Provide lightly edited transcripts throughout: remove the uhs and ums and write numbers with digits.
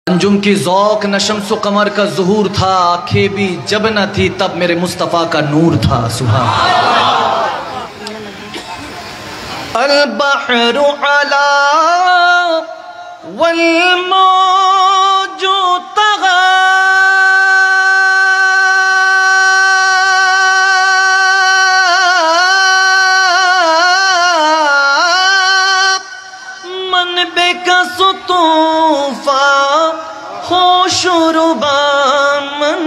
انجم کی ذوق نہ شمس و قمر کا ظہور تھا، آنکھیں بھی جب نہ تھی تب میرے مصطفیٰ کا نور تھا. سبحان البحر علا والموج طغى من بکس طوفا ہو شربا من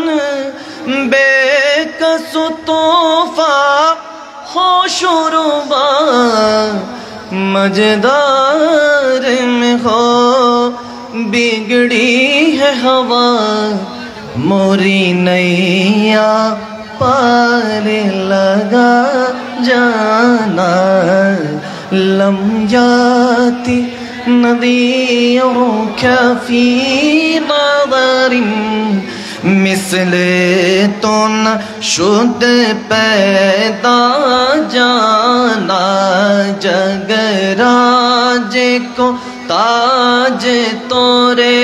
بکس طوفا ہو شربا مجدار میں ہو بگڑی ہے ہوا موری نیا پار لگا جانا لم جاتی نظیرک فی نظر مثل تو نہ شد پیدا جانا جگراج کو تاج تورے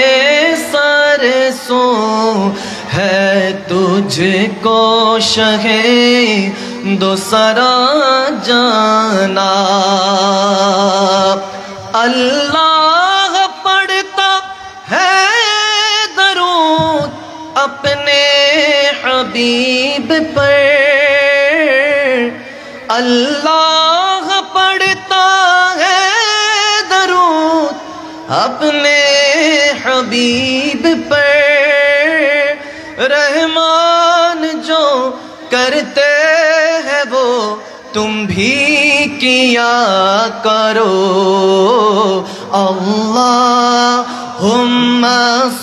سر سو ہے تجھ کو شہ دو سرا جانا اللہ پڑھتا ہے درود اپنے حبیب پر اللہ پڑھتا ہے درود اپنے حبیب پر رحمان جو کرتے ہیں وہ تم بھی کیا کرو اللہم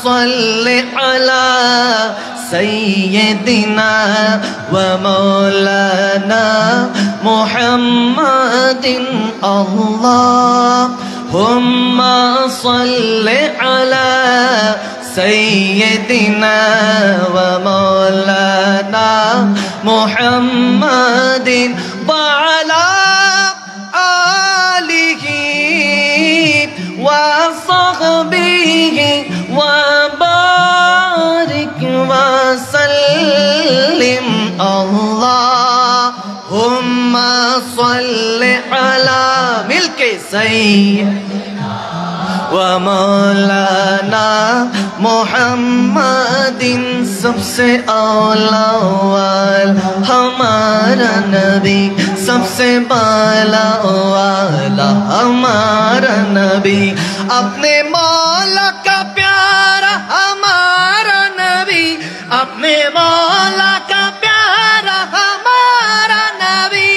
صلی علی سیدنا و مولانا محمد اللہم صلی علی سیدنا و مولانا محمد وعلى آلہ وصحبہ وبارک وسلم اللہم صلی علی مل کے سیدنا و مولانا محمد سب سے اولا والا ہمارا نبی سب سے بالا والا ہمارا نبی اپنے مولا کا پیارا ہمارا نبی اپنے مولا کا پیارا ہمارا نبی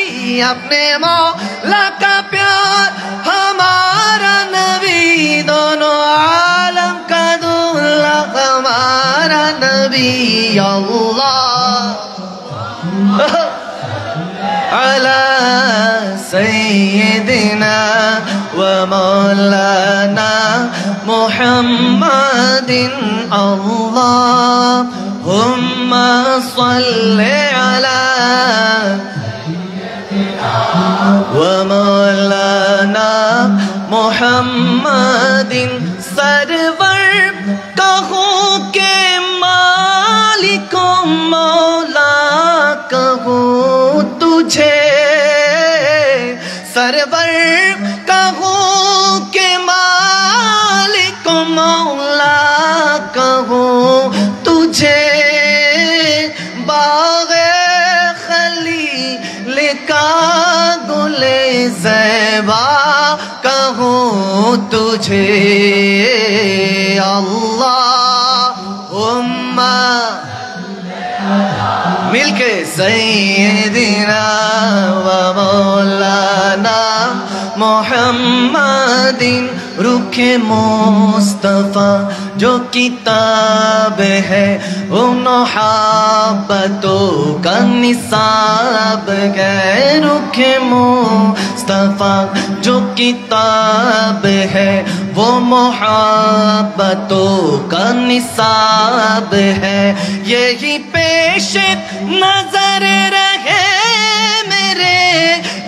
اپنے مولا کا پیار ہمارا نبی دونوں عالم کا دولہ ہمارا نبی اللہ علی سیدنا و مولانا محمد اللہم صلی علی و مولانا محمد سرور کہوں کہ مالک و مولا کہوں تجھے سرور کہوں کہ مالک و مولا کہوں تجھے باغ خلیل کا گل زیبا کہوں تجھے اللہم مل کے سیدنا و مولانا محمد رخ مصطفیٰ جو کتاب ہے وہ محبتوں کا نصاب ہے رخ مصطفیٰ جو کتاب ہے وہ محبتوں کا نصاب ہے یہی پیش نظر رہے میرے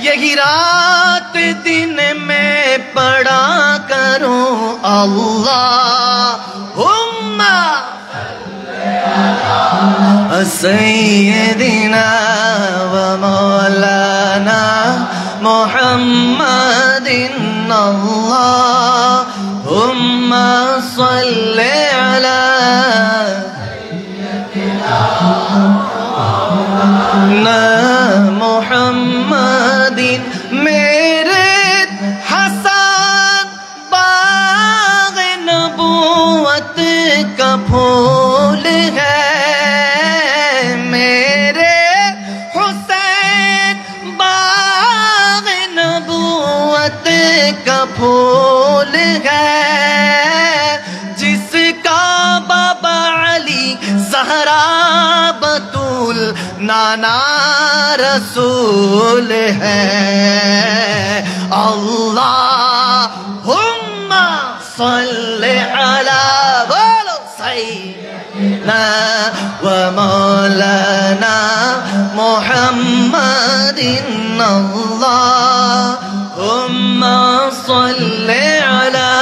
یہی رات دن میں پڑھا کروں اللہم سيدنا ومولانا محمد اللهم صل على محمد میرے حسن باغ نبوت کا پھول ہے، میرے حسین باغ نبوت کا پھول ہے، جس کا بابا علی زہرا بطول نانا رسول ہے۔ اللہم صل علی سیدنا و مولانا محمد اللہم صل علی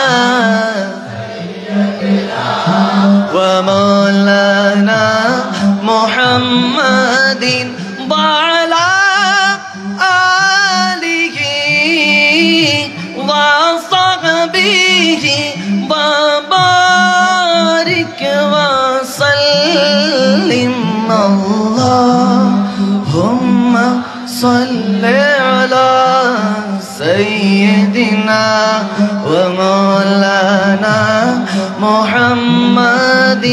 و مولانا محمد وعلى آله وصحبه وبارك وسلم اللهم صل على سيدنا ومولانا محمد۔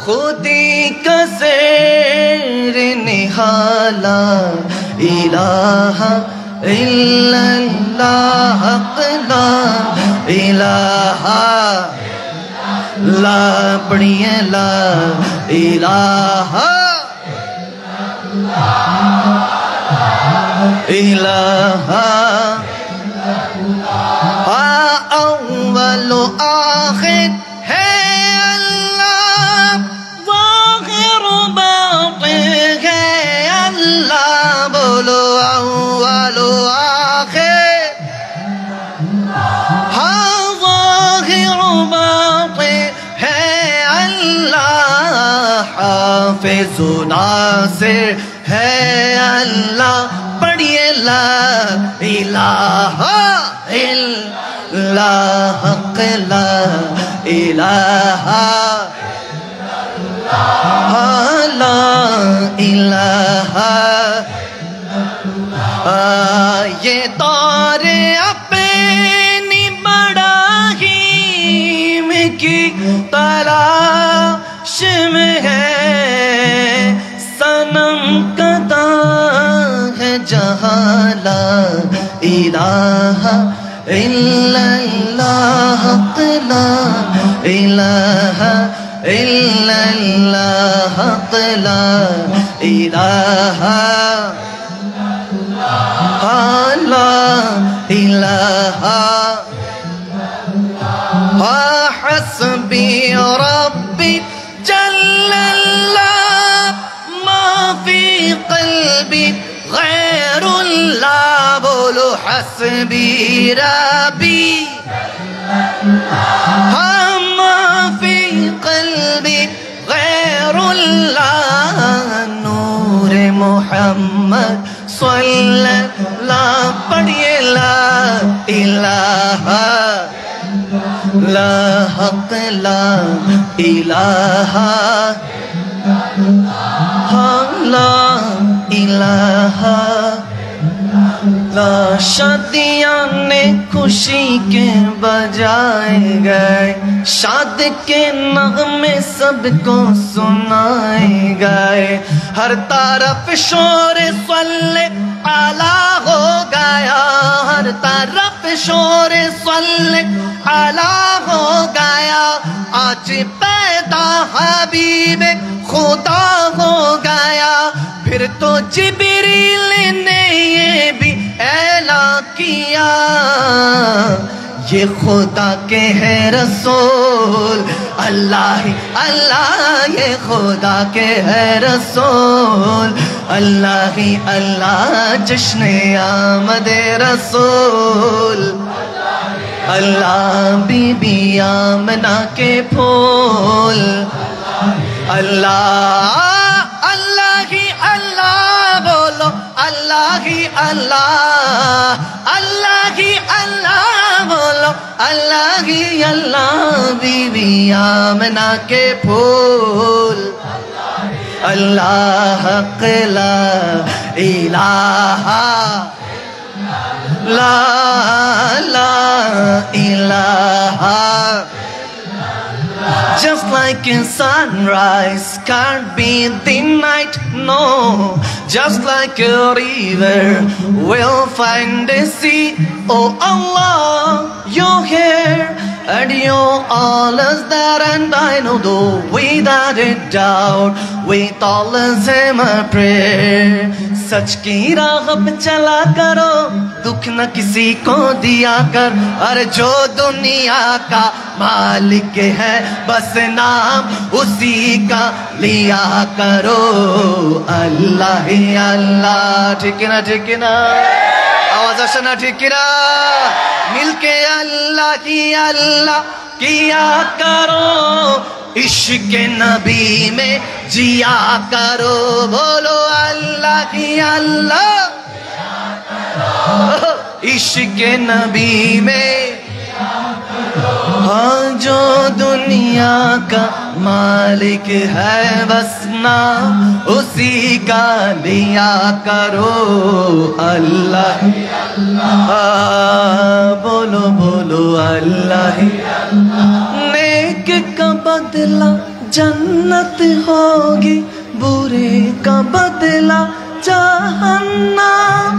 خودی کا زیر نہالا الہ الا اللہ، حق لا الہ لا پڑھیے لا الہ الہ اول و آخر ہے اللہ، ظاہر و باطن ہے اللہ، بولو اول و آخر، ہاں ظاہر و باطن ہے اللہ، حافظ و ناصر ہے اللہ، پڑھیے لا الہ الا حق لا الہ لا الہ۔ یہ دور اپنی بڑاہیم کی تلاش میں ہے، صنم کدا ہے جہاں لا الہ الا اللہ، حق لا الہ الا اللہ، حق لا الہ لا الہ۔ حسبی ربی جل اللہ، ما فی قلبی غیر اللہ، بولو حسبی ربی ما فی قلبی غیر اللہ، نور محمد صلی اللہ، پڑھیے لا الہ لا حق لا الہ لا الہ لا۔ شادیاں نے خوشی کے بجائے گئے، شاد کے نغمے سب کو سنائے گئے، ہر طرف شور صلی علی ہو گیا، ہر طرف شور صلی علی ہو گیا، آج پیدا حبیب خدا ہو گیا، پھر تو جبریل نے یہ بھی اعلان کیا، یہ خدا کے ہے رسول اللہ ہی اللہ، یہ خدا کے ہے رسول اللہ ہی اللہ، جشن آمد رسول अल्लाह बीबी आमना के फूल अल्लाह अल्लाह ही अल्लाह बोलो अल्लाह ही अल्लाह अल्लाह ही अल्लाह बोलो अल्लाह ही अल्लाह बीबी आमना के फूल अल्लाह ला इलाहा ला ला इलाहा Just like a sunrise can't be denied, no. Just like a river will find a sea. Oh Allah, you're here and you're all is there, and I know though without a doubt, with all is my prayer. सच की राह पे चला करो, दुख न किसी को दिया कर, अरे जो दुनिया का मालिक है बस नाम उसी का लिया करो। अल्लाह ही अल्लाह, ठीक है ना, ठीक है ना, आवाज आशा ना, ठीक है ना, मिलके अल्लाह किया करो, इश्क नबी में जिया करो, बोलो अल्लाह की अल्लाह, इश्क नबी में, हाँ जो दुनिया का मालिक है बस नाम उसी का लिया करो। अल्लाह बोलो बोलो अल्लाह, नेक का बदला जन्नत होगी, बुरे का बदला जहन्नम।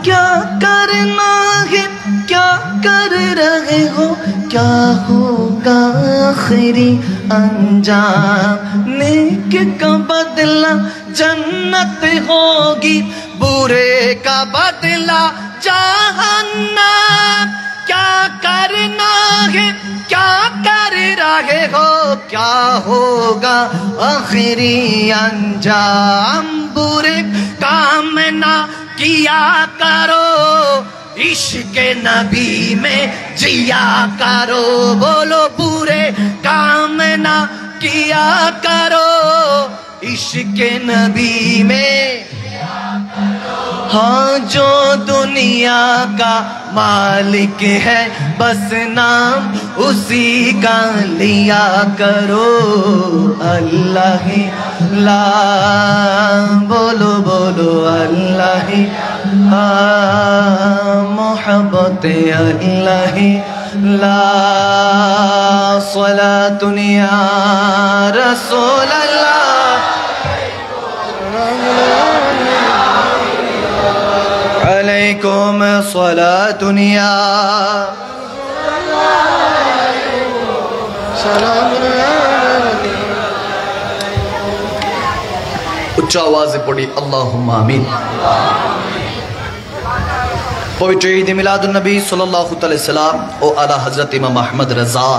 क्या करना है, क्या कर रहे हो, क्या होगा आखिरी अंजाम। नेक का बदला जन्नत होगी, बुरे का बदला जहन्नम। क्या करना है, क्या कर रहे हो, क्या होगा आखिरी अंजाम। बुरे काम ना किया करो, इश्क नबी में जिया करो, बोलो बुरे काम ना किया करो, इश्क नबी में, हाँ जो दुनिया का मालिक है बस नाम उसी का लिया करो। अल्लाह ही ला, बोलो बोलो अल्लाह ही मोहब्बत अल्लाह ही ला, सलातुन या रसूल अल्लाह, अलैकुम सलातुन या उच्च आवाज़े पढ़ी अल्लाहुम्मा आमीन। पवित्र ईद मिलादुन नबी सल्लल्लाहु अलैहि वसल्लम ও আলা হযরত ইমাম আহমদ রাজা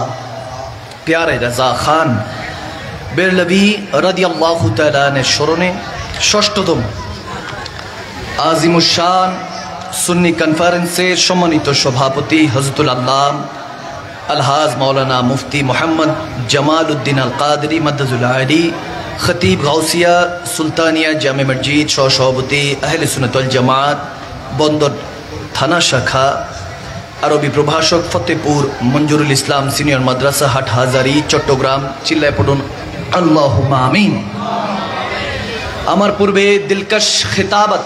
প্যারে রাজা খান বেরলভী রাদিয়াল্লাহু তাআলা নে স্মরণে ষষ্ঠতম আজিমুশান সুন্নি কনফারেন্সের সম্মানিত সভাপতি হযরতুল আল্লাহ আলহাজ মাওলানা মুফতি মোহাম্মদ জামাল উদ্দিন আল কাদরি মাদ্দাজুল আলী খতিব গাউসিয়া সুলতানিয়া জামে মসজিদ সহসভাপতি আহলে সুন্নাত ওয়াল জামাত বন্দর থানা শাখা আরবি প্রভাষক ফতেপুর মঞ্জুরুল ইসলাম সিনিয়র মাদ্রাসা হাটহাজারি চট্টগ্রাম চিল্লায় পড়ুন আল্লাহুম্মা আমিন। আমার পূর্বে দিলকশ খিতাবত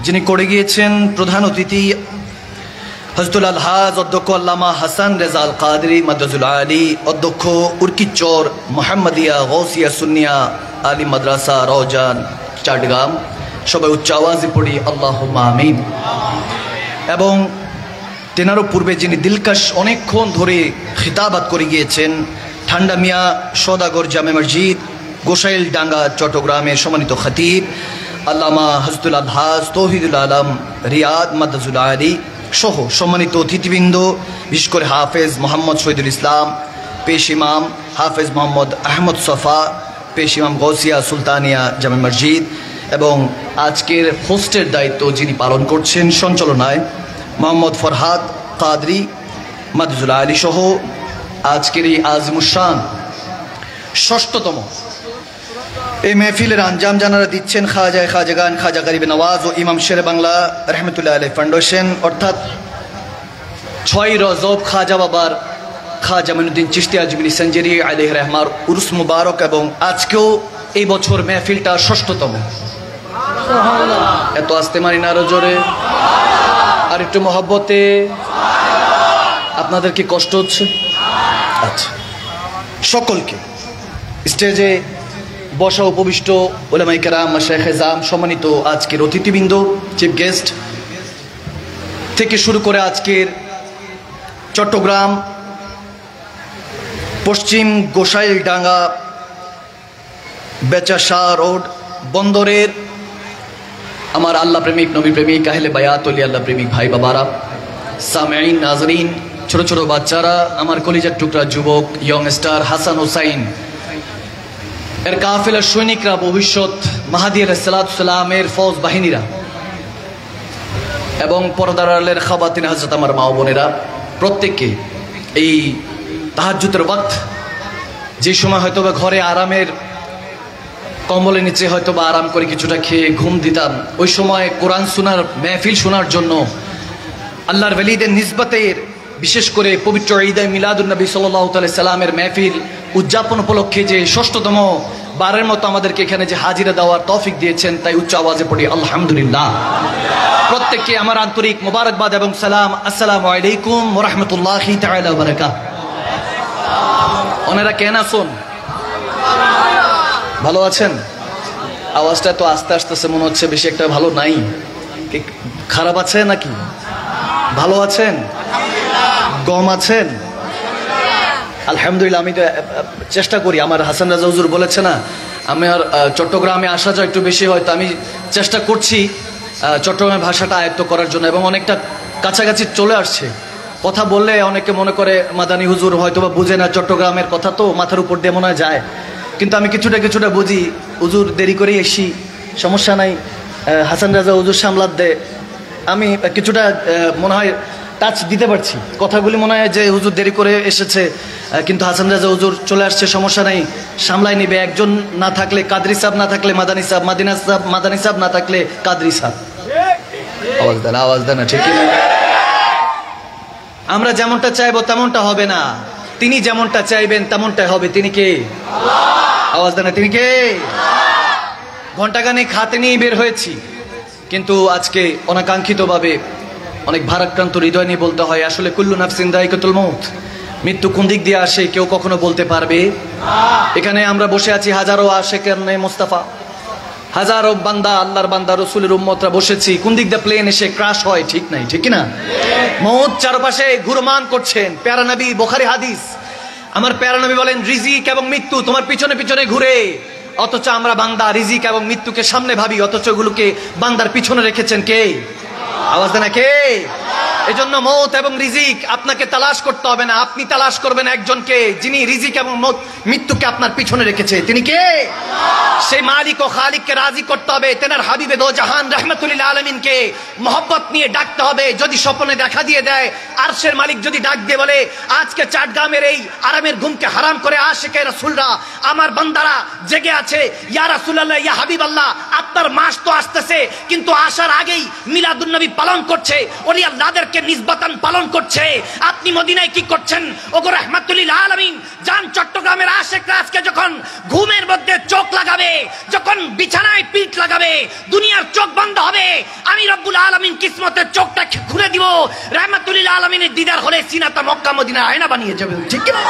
যিনি করে গিয়েছেন প্রধান অতিথি হযরতুল আলহাজ অধ্যক্ষ আল্লামা হাসান রেজা আল কাদরি মাদ্দাজুল আলী, অধ্যক্ষ উর্কিচর মোহাম্মদিয়া গৌসিয়া সুন্নিয়া আলী মাদ্রাসা রওজান চট্টগ্রাম, সবাই উচ্চ আওয়াজে পড়ি আল্লাহুম্মা আমিন। এবং তেনারও পূর্বে যিনি দিলকশ অনেকক্ষণ ধরে খিতাবাত করে গিয়েছেন ঠান্ডা মিয়া সওদাগর জামে মসজিদ গোসাইল ডাঙ্গা চট্টগ্রামের সম্মানিত খতিব আল্লামা হযরতুল আলহাজ তৌহিদুল আলম রিয়াদ মাদ্দাজুল আলী সহ সম্মানিত অতিথিবৃন্দ, বিশেষ করে হাফেজ মোহাম্মদ শহীদুল ইসলাম, পেশ ইমাম হাফেজ মোহাম্মদ আহমদ সফা, পেশ ইমাম গৌসিয়া সুলতানিয়া জামে মসজিদ, এবং আজকের হোস্টের দায়িত্ব যিনি পালন করছেন সঞ্চালনায় মোহাম্মদ ফরহাদ কাদরি, মাদজুল আলী সহ আজকের এই আজিমুশান ষষ্ঠতম এই মেহফিলের আঞ্জাম জানারা দিচ্ছেন খাজায়ে খাজাগান খাজা গরিব নওয়াজ ও ইমাম শেরে বাংলা রহমতুল্লাহ আলাইহি ফাউন্ডেশন, অর্থাৎ 6 রজব খাজা বাবার খাজা মঈনুদ্দিন চিশতি আজমিরি সঞ্জরি আলাইহি রহমার উরুস মুবারক, এবং আজকেও এই বছর মেহফিলটা ষষ্ঠতম। এত আস্তে মারি না, আরো জোরে, আর একটু মহব্বতে। আপনাদের কি কষ্ট হচ্ছে? আচ্ছা, সকলকে স্টেজে বসা উপবিষ্ট উলামায়ে কেরাম, মাশায়েখে জাম, সম্মানিত আজকের অতিথিবৃন্দ, চিফ গেস্ট থেকে শুরু করে আজকের চট্টগ্রাম পশ্চিম গোসাইলডাঙ্গা বেচাশাহ রোড বন্দরের আমার আল্লাহ প্রেমিক, নবী প্রেমিক, আহলে বায়াত, ওলি আল্লাহ প্রেমিক ভাই বাবারা, সামেঈন, নাজরিন, ছোট ছোট বাচ্চারা, আমার কলিজার টুকরা যুবক, ইয়ংস্টার, হাসান হোসাইন এর কাফেলার সৈনিকরা, ভবিষ্যৎ মাহাদী আলাইহিস সালামের ফৌজ বাহিনীরা, এবং পর্দার আড়ালের খাওয়াতিন হযরত আমার মা ও বোনেরা, প্রত্যেককে এই তাহাজ্জুদের ওয়াক্ত, যে সময় হয়তোবা ঘরে আরামের কম্বলের নিচে হয়তোবা আরাম করে কিছুটা খেয়ে ঘুম দিতাম, ওই সময় কোরআন শোনার মেহফিল শোনার জন্য আল্লাহর ওলিদের নিসবতের, বিশেষ করে পবিত্র ঈদে মিলাদুন নবী সাল্লাল্লাহু তাআলা সাল্লামের মেহফিল উদযাপন উপলক্ষে যে ষষ্ঠতম বারের মতো আমাদেরকে এখানে যে হাজিরা দেওয়ার তৌফিক দিয়েছেন, তাই উচ্চ আওয়াজে পড়ি আলহামদুলিল্লাহ। প্রত্যেককে আমার আন্তরিক মোবারকবাদ এবং সালাম। আসসালামু আলাইকুম ওয়া রাহমাতুল্লাহি তাআলা ওয়া বারাকাতুহু। ওনারা কেন আসুন? ভালো আছেন? আওয়াজটা তো আস্তে আস্তে মনে হচ্ছে বেশি একটা ভালো নাই। খারাপ আছে নাকি? ভালো আছেন? গম আছেন? আলহামদুলিল্লাহ। আমি তো চেষ্টা করি, আমার হাসান রাজা হুজুর বলেছে না, আমার চট্টগ্রামে আসা যায় একটু বেশি হয়, তো আমি চেষ্টা করছি চট্টগ্রামের ভাষাটা আয়ত্ত করার জন্য, এবং অনেকটা কাছাকাছি চলে আসছে। কথা বললে অনেকে মনে করে মাদানী হুজুর হয়তো বা বুঝে না, চট্টগ্রামের কথা তো মাথার উপর দিয়ে মনে হয় যায়, কিন্তু আমি কিছুটা কিছুটা বুঝি। হুজুর দেরি করেই এসি, সমস্যা নাই, হাসান রাজা হুজুর সামলাত দে, আমি কিছুটা মনে হয় টাচ দিতে পারছি। কথাগুলি মনে হয় যে হুজুর দেরি করে এসেছে, কিন্তু হাসান রাজা হুজুর চলে আসছে, সমস্যা নাই, সামলাই নিবে। একজন না থাকলে কাদরি সাহেব, না থাকলে মাদানী সাহেব, মাদানী সাহেব না থাকলে কাদরি সাহেব। আওয়াজ দেন না, ঠিক না? আমরা যেমনটা চাইবো তেমনটা হবে না, তিনি যেমনটা চাইবেন তেমনটাই হবে। তিনি কে? আওয়াজ দেন না, তিনি কে? ঘণ্টাখানেক হাতে নিয়ে বের হয়েছি, কিন্তু আজকে অনাকাঙ্ক্ষিতভাবে অনেক ভারাক্রান্ত হৃদয় নিয়ে বলতে হয়, আসলে কুল্লু নাফসিন যায়কাতুল মউত, মৃত্যু কোন দিক দিয়ে আসে কেউ কখনো বলতে পারবে। এখানে আমরা বসে আছি হাজারো আশিকানে মুস্তাফা, হাজারো বান্দা, আল্লাহর বান্দা, রাসূলের উম্মতরা বসেছি, কোন দিক দিয়ে প্লেন এসে ক্রাশ হয় ঠিক নাই, ঠিক না? মউত চারপাশে ঘুরমান করছেন। প্যারা নবী, বুখারী হাদিস, আমার প্যারা নবী বলেন রিজিক এবং মৃত্যু তোমার পিছনে পিছনে ঘুরে, অথচ আমরা বান্দা রিজিক এবং মৃত্যুকে সামনে ভাবি, অথচ এগুলোকে বান্দার পিছনে রেখেছেন কে? আওয়াজ দেন না, কে? এজন্য মৌত এবং রিজিক আপনাকে তালাশ করতে হবে না, আপনি তালাশ করবেন একজনকে যিনি রিজিক এবং মৃত্যুকে আপনার পিছনে রেখেছে। তিনি কে? সেই মালিক ও খালিককে রাজি করতে হবে, তেনার হাবিবে দো জাহান রাহমাতুল আলামিনকে মহব্বত নিয়ে ডাকতে হবে। যদি স্বপ্নে দেখা দিয়ে দেয় আরশের মালিক যদি ডাক দিয়ে বলে, আজকে চাটগ্রামের এই আরামের ঘুমকে হারাম করে আশিকে রাসূলরা, আমার বান্দারা জেগে আছে, ইয়া রাসূলুল্লাহ, ইয়া হাবিবাল্লাহ, আপনার মাস তো আসতেছে, কিন্তু আসার আগেই মিলাদুন নবী পালন করছে, ওলি আল্লাহদেরকে নিসবতান পালন করছে। আপনি মদিনায় কি করছেন? ওগো রাহমাতুল আলামিন, জান চট্টগ্রামের আশিকরা আজকে যখন ঘুমের মধ্যে চোখ লাগাবে, যখন বিছানায় পিঠ লাগাবে, দুনিয়ার চোখ বন্ধ হবে, আমি রব্বুল আলামিন কিসমতের চোখটা খুলে দিব। রাহমাতুল আলামিনের দিদার হলে সিনাতা মক্কা মদিনা আয়না বানিয়ে যাবে, ঠিক কি না?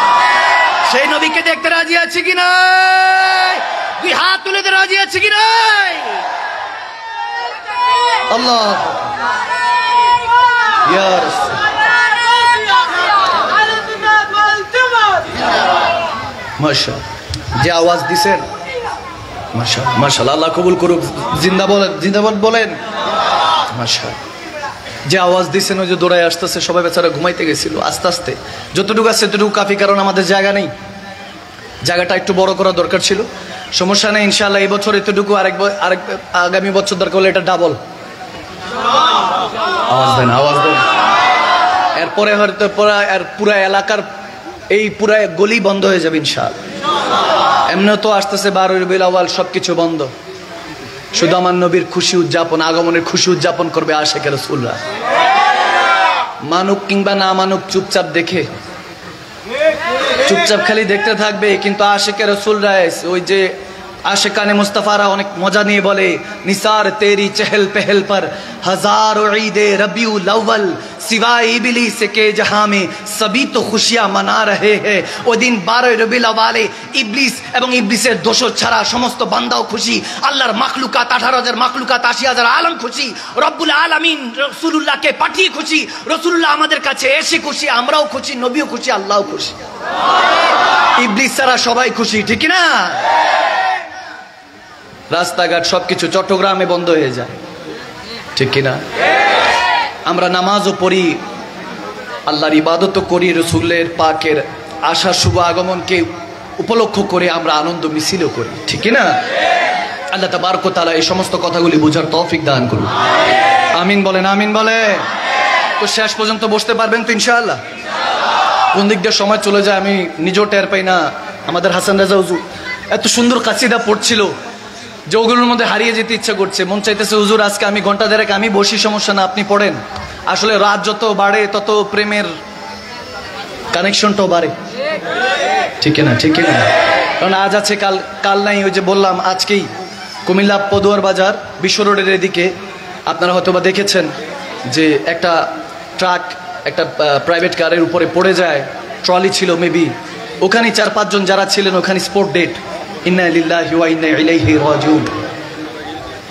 সেই নবীকে দেখতে রাজি আছে কি না? দুই হাত তুলে দিতে রাজি আছে কি না? আল্লাহ ইয়া রাসূল, মাশাআল্লাহ, যে আওয়াজ দিছেন মাশাআল্লাহ, মাশাআল্লাহ, আল্লাহ কবুল করুক। জিন্দাবাদ বলেন মাশাআল্লাহ। যে আওয়াজ দিছেন, ওই যে দৌড়ায় আসতেছে, সবাই বেচারা ঘুমাইতে গেছিল, আস্তে আস্তে যতটুকু আছে ততটুকু কাফি, কারণ আমাদের জায়গা নেই, জায়গাটা একটু বড় করা দরকার ছিল। সমস্যা নেই, ইনশাআল্লাহ এই বছর এতটুকু, আরেক আগামী বছর দরকার হলে এটা ডাবল। আওয়াজ দেন, আওয়াজ দেন। এর তারপরে হয়তো পুরা এলাকার এই পুরা গলি বন্ধ হয়ে যাবে ইনশাআল্লাহ। এমনিও তো আসতেছে 12 রবিউল আউয়াল, সবকিছু বন্ধ, শুধু আমার নবীর খুশি উদযাপন, আগমনের খুশি উদযাপন করবে আশিকে রাসূলরা। মানুক কিংবা না মানুক চুপচাপ দেখে, চুপচাপ খালি দেখতে থাকবে, কিন্তু আশিকে রাসূলরা ওই যে आशिकाने मुस्तफ़ारा अनेक मजा निये बोले, निसार तेरी चहल पहल पर हजारों ईदे रबीउल अव्वल सिवाय इबलीस के जहां में सभी तो खुशियां मना रहे हैं। ओ दिन 12 रबीउल अव्वल इबलीस एवं इबलीसेर दोषर छाड़ा समस्त बान्दाओ खुशी, आल्लाहर माखलुकात 18,000 माखलुकात 80,000 आलम खुशी, रब्बुल आलामीन रसूलुल्लाह के पाठिয়ে खुशी, रसूलुल्लाह आमादेर काछे एसे खुशी, আমরাও खुशी, नबीও खुशी, आल्लाहও खुशी, इबलीस ছাড়া সবাই খুশি, ঠিক না? রাস্তাঘাট সবকিছু চট্টগ্রামে বন্ধ হয়ে যায়, ঠিক কিনা? আমরা নামাজও পড়ি, আল্লাহর ইবাদতও করি, রাসূলের পাকের আশা শুভ আগমনকে উপলক্ষ করে আমরা আনন্দ মিছিলও করি, ঠিক কিনা? আল্লাহ তাবারক ওয়া তাআলা এই সমস্ত কথাগুলি বোঝার তৌফিক দান করুন। আমিন বলেন, আমিন বলে। তো শেষ পর্যন্ত বসতে পারবেন তো ইনশাআল্লাহ? কোন দিক দিয়ে সময় চলে যায় আমি নিজেও টের পাই না। আমাদের হাসান রাজা হুজুর এত সুন্দর কাসিদা পড়ছিল যে ওগুলোর মধ্যে হারিয়ে যেতে ইচ্ছা করছে, মন চাইতেছে হুজুর আজকে আমি ঘন্টা দেড়েক আমি বসি, সমস্যা না, আপনি পড়েন। আসলে রাত যত বাড়ে তত প্রেমের কানেকশনটাও বাড়ে, ঠিক না? ঠিক না? কারণ আজ আছে কাল নাই। ওই যে বললাম আজকেই কুমিল্লা পদুয়ার বাজার বিশ্ব রোডের এদিকে আপনারা হয়তো বা দেখেছেন যে একটা ট্রাক একটা প্রাইভেট কারের উপরে পড়ে যায়, ট্রলি ছিল মেবি, ওখানে 4-5 জন যারা ছিলেন ওখানে স্পট ডেড। ইন্না লিল্লাহি ওয়া ইন্না ইলাইহি রাজিউন।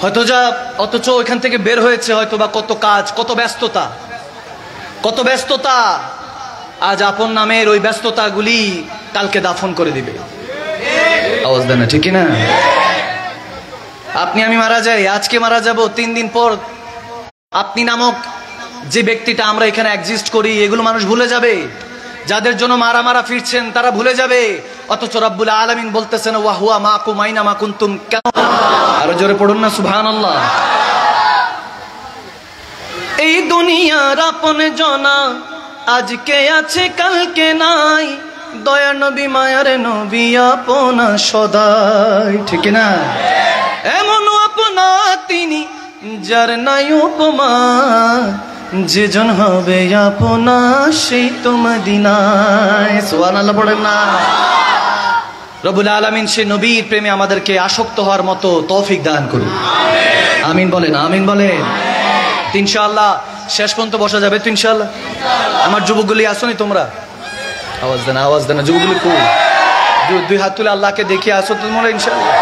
হয়তো যা অথচ ওইখান থেকে বের হয়েছে হয়তো বা কত কাজ, কত ব্যস্ততা, কত ব্যস্ততা। আজ আপন নামের ওই ব্যস্ততাগুলি কালকে দাফন করে দিবে। আওয়াজ দেন না, ঠিক না? আপনি আমি মারা যাই, আজকে মারা যাব, 3 দিন পর আপনি নামক যে ব্যক্তিটা আমরা এখানে এক্সিস্ট করি এগুলো মানুষ ভুলে যাবে। যাদের জন্য মারা মারা ফিরছেন তারা ভুলে যাবে। অথচ রব্বুল আলামিন বলতেছেন ওয়া হুয়া মাকুম আইনা মা কুনতুম। আরো জোরে পড়ুন না সুবহানাল্লাহ। এই দুনিয়ার আপন জনা আজকে আছে কালকে নাই, দয়া নবী মায়ার নবী আপনা সদাই, ঠিক না? এমন আপনা তিনি যার নাই উপমা, যেজন হবে আপনা সেই তো মদিনায়। সুবহানাল্লাহ পড়েন না? রব্বুল আলামিন সেই নবীর প্রেমে আমাদেরকে আসক্ত হওয়ার মতো তৌফিক দান করুন। আমিন বলেন, আমিন বলেন। ইনশাআল্লাহ শেষ পর্যন্ত বসা যাবে তো ইনশাআল্লাহ? আমার যুবকগুলি আসোনি তোমরা? আওয়াজ দেন, আওয়াজ দেন। যুবকগুলি কই? দুই হাত তুলে আল্লাহকে দেখিয়ে আসো তোমরা ইনশাআল্লাহ।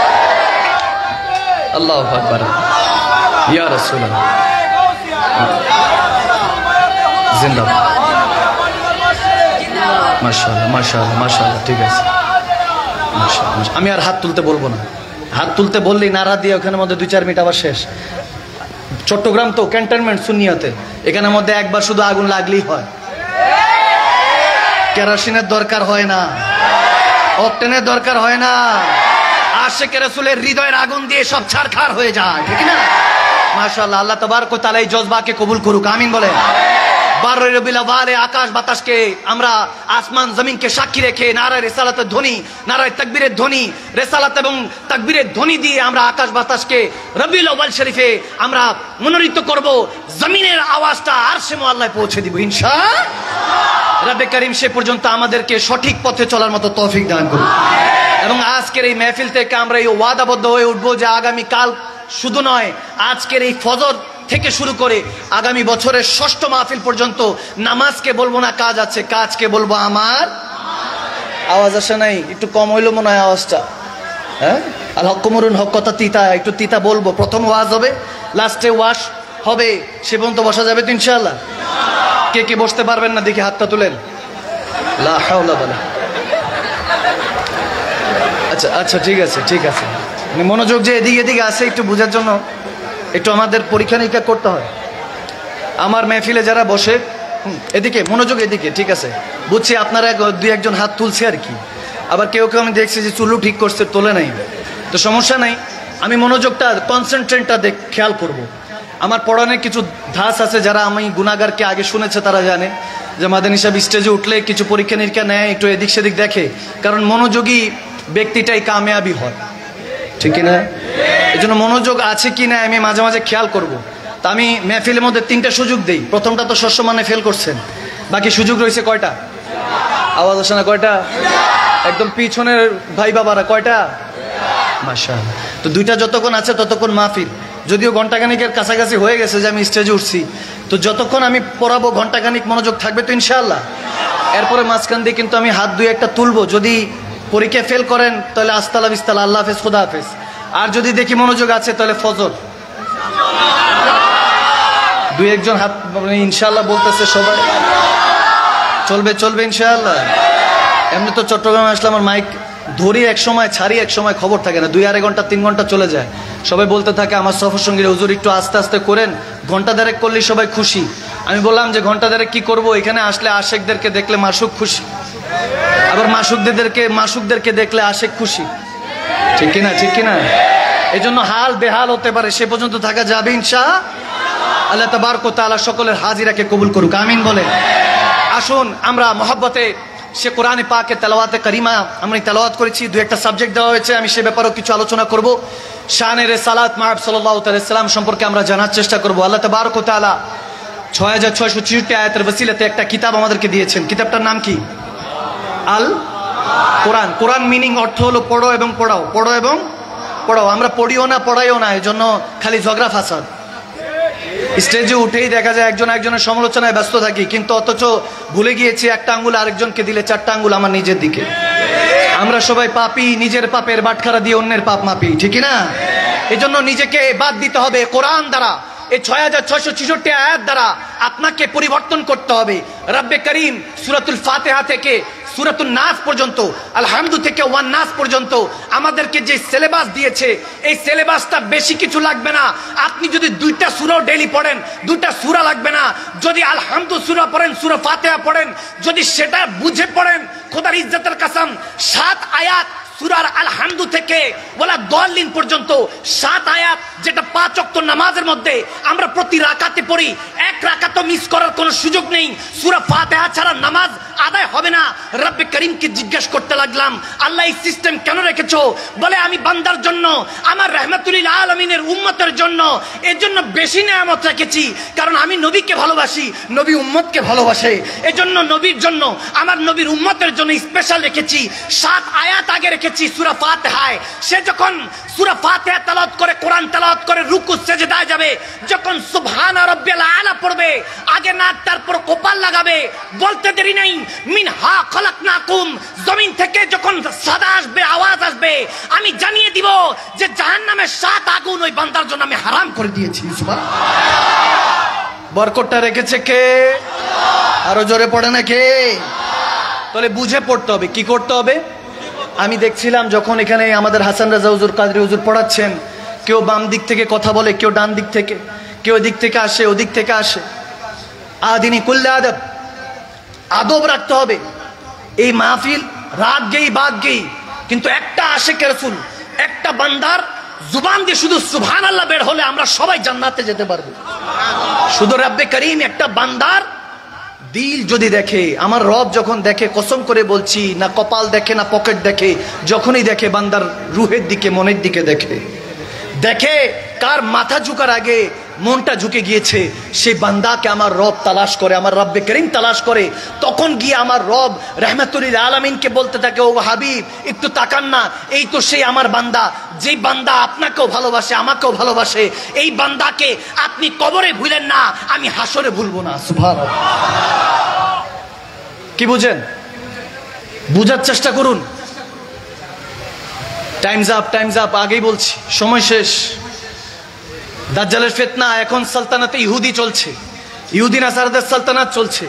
আল্লাহু আকবার, ইয়া রাসূলুল্লাহ জিন্দাবাদ। মাশাআল্লাহ, মাশাআল্লাহ, মাশাআল্লাহ, ঠিক আছে। মাশাআল্লাহ। আমি আর হাত তুলতে বলবো না, হাত তুলতে বললেই নারা দিয়ে ওখানের মধ্যে 2-4 মিনিট আবার শেষ। চট্টগ্রাম তো ক্যান্টনমেন্ট সুন্নিয়াতে, এখানের মধ্যে একবার শুধু আগুন লাগলেই হয়, কেরোসিনের দরকার হয় না, অকটেনের দরকার হয় না। আশিকে রাসূলের হৃদয়ের আগুন দিয়ে সব ছারখার হয়ে যায়, ঠিক না? মাশাআল্লাহ। আল্লাহ তাবারক ওয়া তাআলা এই জজবাকে কবুল করুক। আমিন বলে। 12 রবিউল আউয়ালে আকাশ বাতাসকে আমরা আসমান জমিনকে সাক্ষী রেখে নারায়ে রিসালাতের ধ্বনি, নারায়ে তাকবীরের ধ্বনি, রিসালাত এবং তাকবীরের ধ্বনি দিয়ে আমরা আকাশ বাতাসকে রবিউল আউয়াল শরীফে আমরা মনোনীত করব। জমিনের আওয়াজটা আরশে মুআল্লায় পৌঁছে দিব ইনশাআল্লাহ। রব্বে কারীম সে পর্যন্ত আমাদেরকে সঠিক পথে চলার মতো তৌফিক দান করুন। এবং আজকের এই মাহফিল থেকে আমরা এই ওয়াদাবদ্ধ হয়ে উঠবো যে আগামী কাল শুধু নয়, আজকের এই ফজর থেকে শুরু করে আগামী বছরের 6ষ্ঠ মাহফিল পর্যন্ত নামাজকে বলবো না কাজ আছে, কাজকে বলবো আমার। আওয়াজ আসে নাই? একটু কম হইলো মনে হয় আওয়াজটা। হ্যাঁ, আল হকুমরুন হক কথা তিতা, একটু তিতা বলবো। প্রথম ওয়াজ হবে, লাস্টে ওয়াশ হবে, সে পর্যন্ত বসা যাবে তো ইনশাআল্লাহ? কে কে বসতে পারবেন না দেখি হাতটা তুলেন। লা হাওলা ওয়ালা। আচ্ছা আচ্ছা, ঠিক আছে, ঠিক আছে। মনোযোগ যে এদিকে এদিকে আছে একটু বোঝার জন্য একটু আমাদের পরীক্ষা নিরীক্ষা করতে হয়। আমার মেহফিলে যারা বসে এদিকে মনোযোগ, এদিকে, ঠিক আছে বুঝছি। আপনারা 2-1 হাত তুলছে আর কি, আবার কেউ কেউ আমি দেখছি যে চুলও ঠিক করছে, তোলে নাই, তো সমস্যা নাই। আমি মনোযোগটা কনসেন্ট্রেটটা খেয়াল করব। আমার পড়ানোর কিছু ধাস আছে, যারা আমি গুনাহগারকে আগে শুনেছে তারা জানে যে মাদানী সাহেব স্টেজে উঠলে কিছু পরীক্ষা নিরীক্ষা নেয়, একটু এদিক সেদিক দেখে, কারণ মনোযোগী ব্যক্তিটাই কামিয়াবি হয়, ঠিক না? এই জন্য মনোযোগ আছে কি না আমি মাঝে মাঝে খেয়াল করব। তা আমি মেহফিলের মধ্যে 3টা সুযোগ দেই। প্রথমটা তো সসম্মানে ফেল করছেন, বাকি সুযোগ রয়েছে কয়টা? আওয়াজ আসে না? কয়টা? একদম পিছনের ভাই বাবারা কয়টা? মাশাআল্লাহ। তো 2টা যতক্ষণ আছে ততক্ষণ মাহফিল, যদিও ঘন্টাখানিকের কাছাকাছি হয়ে গেছে যে আমি স্টেজে উঠছি, তো যতক্ষণ আমি পড়াবো ঘন্টাখানিক মনোযোগ থাকবে তো ইনশাআল্লাহ। এরপরে মাঝখান দিয়ে কিন্তু আমি হাত 2-1টা তুলবো, যদি পরীক্ষায় ফেল করেন তাহলে আস্তালা বিস্তালা, আল্লাহ হাফেজ, খোদা হাফেজ। আর যদি দেখি মনোযোগ আছে তাহলে ফজর। 2-1 জন হাত ইনশাআল্লাহ বলতেছে, সবাই চলবে চলবে ইনশাআল্লাহ। এমনি তো চট্টগ্রামে আসলে আমার মাইক ধরি এক সময়, ছাড়ি এক সময়, খবর থাকে না, 2-2.5 ঘন্টা 3 ঘন্টা চলে যায়। সবাই বলতে থাকে আমার সফর সঙ্গী, হুজুর একটু আস্তে আস্তে করেন, ঘন্টা দেড়েক করলেই সবাই খুশি। আমি বললাম যে ঘন্টা দেড়েক কি করব, এখানে আসলে আশেকদেরকে দেখলে মাসুক খুশি, আবার মাসুকদেরকে দেখলে আশেক খুশি, ঠিক কিনা? ঠিক কিনা? এই জন্য হাল বেহাল হতে পারে, সে পর্যন্ত থাকা যাবে ইনশাআল্লাহ। আল্লাহ তাবারক ওয়া তাআলা সকলের হাজিরাকে কবুল করুক, আমিন বলেন। আসুন আমরা মহব্বতে সে কোরআনে পাকে তেলাওয়াতে কারিমা আমরা তেলাওয়াত করেছি, 2-1টা সাবজেক্ট দেওয়া হয়েছে, আমি সে ব্যাপারেও কিছু আলোচনা করব। শানে রিসালাত মাহবুব সাল্লাল্লাহু তাআলা সাল্লাম সম্পর্কে আমরা জানার চেষ্টা করব। আল্লাহ তাবারক ওয়া তাআলা 6666 আয়াতের ওসিলাতে একটা কিতাব আমাদেরকে দিয়েছেন। কিতাবটার নাম কি? আল কোরআন। কোরআন মিনিং অর্থ হলো পড়ো এবং পড়াও, পড়ো এবং পড়াও। আমরা পড়িও না পড়াইও না, এই জন্য খালি ঝগড়া ফাসাদ। স্টেজে উঠেই দেখা যায় একজন একজনের সমালোচনায় ব্যস্ত থাকি, কিন্তু অথচ ভুলে গিয়েছি একটা আঙ্গুল আরেকজনকে দিলে 4টা আঙ্গুল আমার নিজের দিকে। আমরা সবাই পাপী, নিজের পাপের বাটখারা দিয়ে অন্যের পাপ মাপি, ঠিক না? এই জন্য নিজেকে বাদ দিতে হবে। কোরআন দ্বারা, এই 6666 আয়াত দ্বারা আপনাকে পরিবর্তন করতে হবে। রব্বে করিম সূরাতুল ফাতিহা থেকে সূরাতুন নাস পর্যন্ত, আলহামদু থেকে ওয়ান নাস পর্যন্ত আমাদেরকে যে সিলেবাস দিয়েছে, এই সিলেবাসটা বেশি কিছু লাগবে না। আপনি যদি 2টা সূরা ডেইলি পড়েন, 2টা সূরা লাগবে না। যদি আলহামদু সূরা পড়েন, সূরা ফাতিহা পড়েন, যদি সেটা বুঝে পড়েন, খোদার ইজ্জতের কসম 7 আয়াত সূরার আলহামদু থেকে ওয়ালা দাল্লিন পর্যন্ত 7 আয়াত, যেটা 5 ওয়াক্ত নামাজের মধ্যে আমরা প্রতি রাকাতে পড়ি, 1 রাকাতও মিস করার কোনো সুযোগ নেই। সূরা ফাতিহা ছাড়া নামাজ আদায় হবে না। রব্বে করিমকে জিজ্ঞেস করতে লাগলাম, আল্লাহ এই সিস্টেম কেন রেখেছো? বলে আমি বান্দার জন্য, আমার রাহমাতুল লিল আলামিনের উম্মতের জন্য, এর জন্য বেশি নিয়ামত রেখেছি, কারণ আমি নবীকে ভালোবাসি, নবী উম্মতকে ভালোবাসে। এজন্য নবীর জন্য, আমার নবীর উম্মতের জন্য স্পেশাল রেখেছি। 7 আয়াত আগে রেখেছি সূরা ফাতিহায়। সে যখন সূরা ফাতিহা তেলাওয়াত করে, কোরআন তেলাওয়াত করে রুকু সিজদায় যাবে, যখন সুবহানা রাব্বিয়াল আলা পড়বে, আগে না তারপর কপাল লাগাবে। বলতে দেরি নাই, মিনহা খলাকনাকুম, জমিন থেকে যখন সাদা আসবে, আওয়াজ আসবে, আমি জানিয়ে দিব যে জাহান্নামের 7 আগুন ওই বান্দার জন্য আমি হারাম করে দিয়েছি। সুবহানাল্লাহ। বরকতটা রেখেছে কে? আরো জোরে পড়ে না কে? তাহলে বুঝে পড়তে হবে। কি করতে হবে? আমি দেখছিলাম যখন এখানে আমাদের হাসান রাজা হুজুর, কাদরি হুজুর পড়াচ্ছেন, কেউ বাম দিক থেকে কথা বলে, কেউ ডান দিক থেকে, কেউ এদিক থেকে আসে, ওদিক থেকে আসে। আদিনী কুল্লে আদব, আদব রাখতে হবে। এই মাহফিল রাত গেই বাদ গেই, কিন্তু একটা আশিকের রাসূল, একটা বান্দার জুবান দিয়ে শুধু সুবহানাল্লাহ বের হলে আমরা সবাই জান্নাতে যেতে পারবো। শুধু রব্বে করিম একটা বান্দার দিল যদি দেখে, আমার রব যখন দেখে, কসম করে বলছি, না কপাল দেখে না পকেট দেখে, যখনই দেখে বান্দার রুহের দিকে, মনের দিকে দেখে, দেখে কার মাথা ঝুঁকার আগে মনটা ঝুঁকে গিয়েছে, সেই বান্দাকে আমার রব তালাশ করে, আমার রব্বে করিম তালাশ করে। তখন গিয়ে আমার রব রাহমাতুল লিল আলামিনকে বলতে থাকে, ও হাবিব একটু তাকান না, এই তো সেই আমার বান্দা, যেই বান্দা আপনাকেও ভালোবাসে, আমাকেও ভালোবাসে। এই বান্দাকে আপনি কবরে ভুলেন না, আমি হাসরে ভুলবো না। সুবহানাল্লাহ। কি বুঝেন? বুঝার চেষ্টা করুন। টাইমস আপ, টাইমস আপ, আগেই বলছি, সময় শেষ। দাজ্জালের ফিতনা, এখন সালতানাতে ইহুদি চলছে, ইহুদি নাসারাদের সালতানাত চলছে,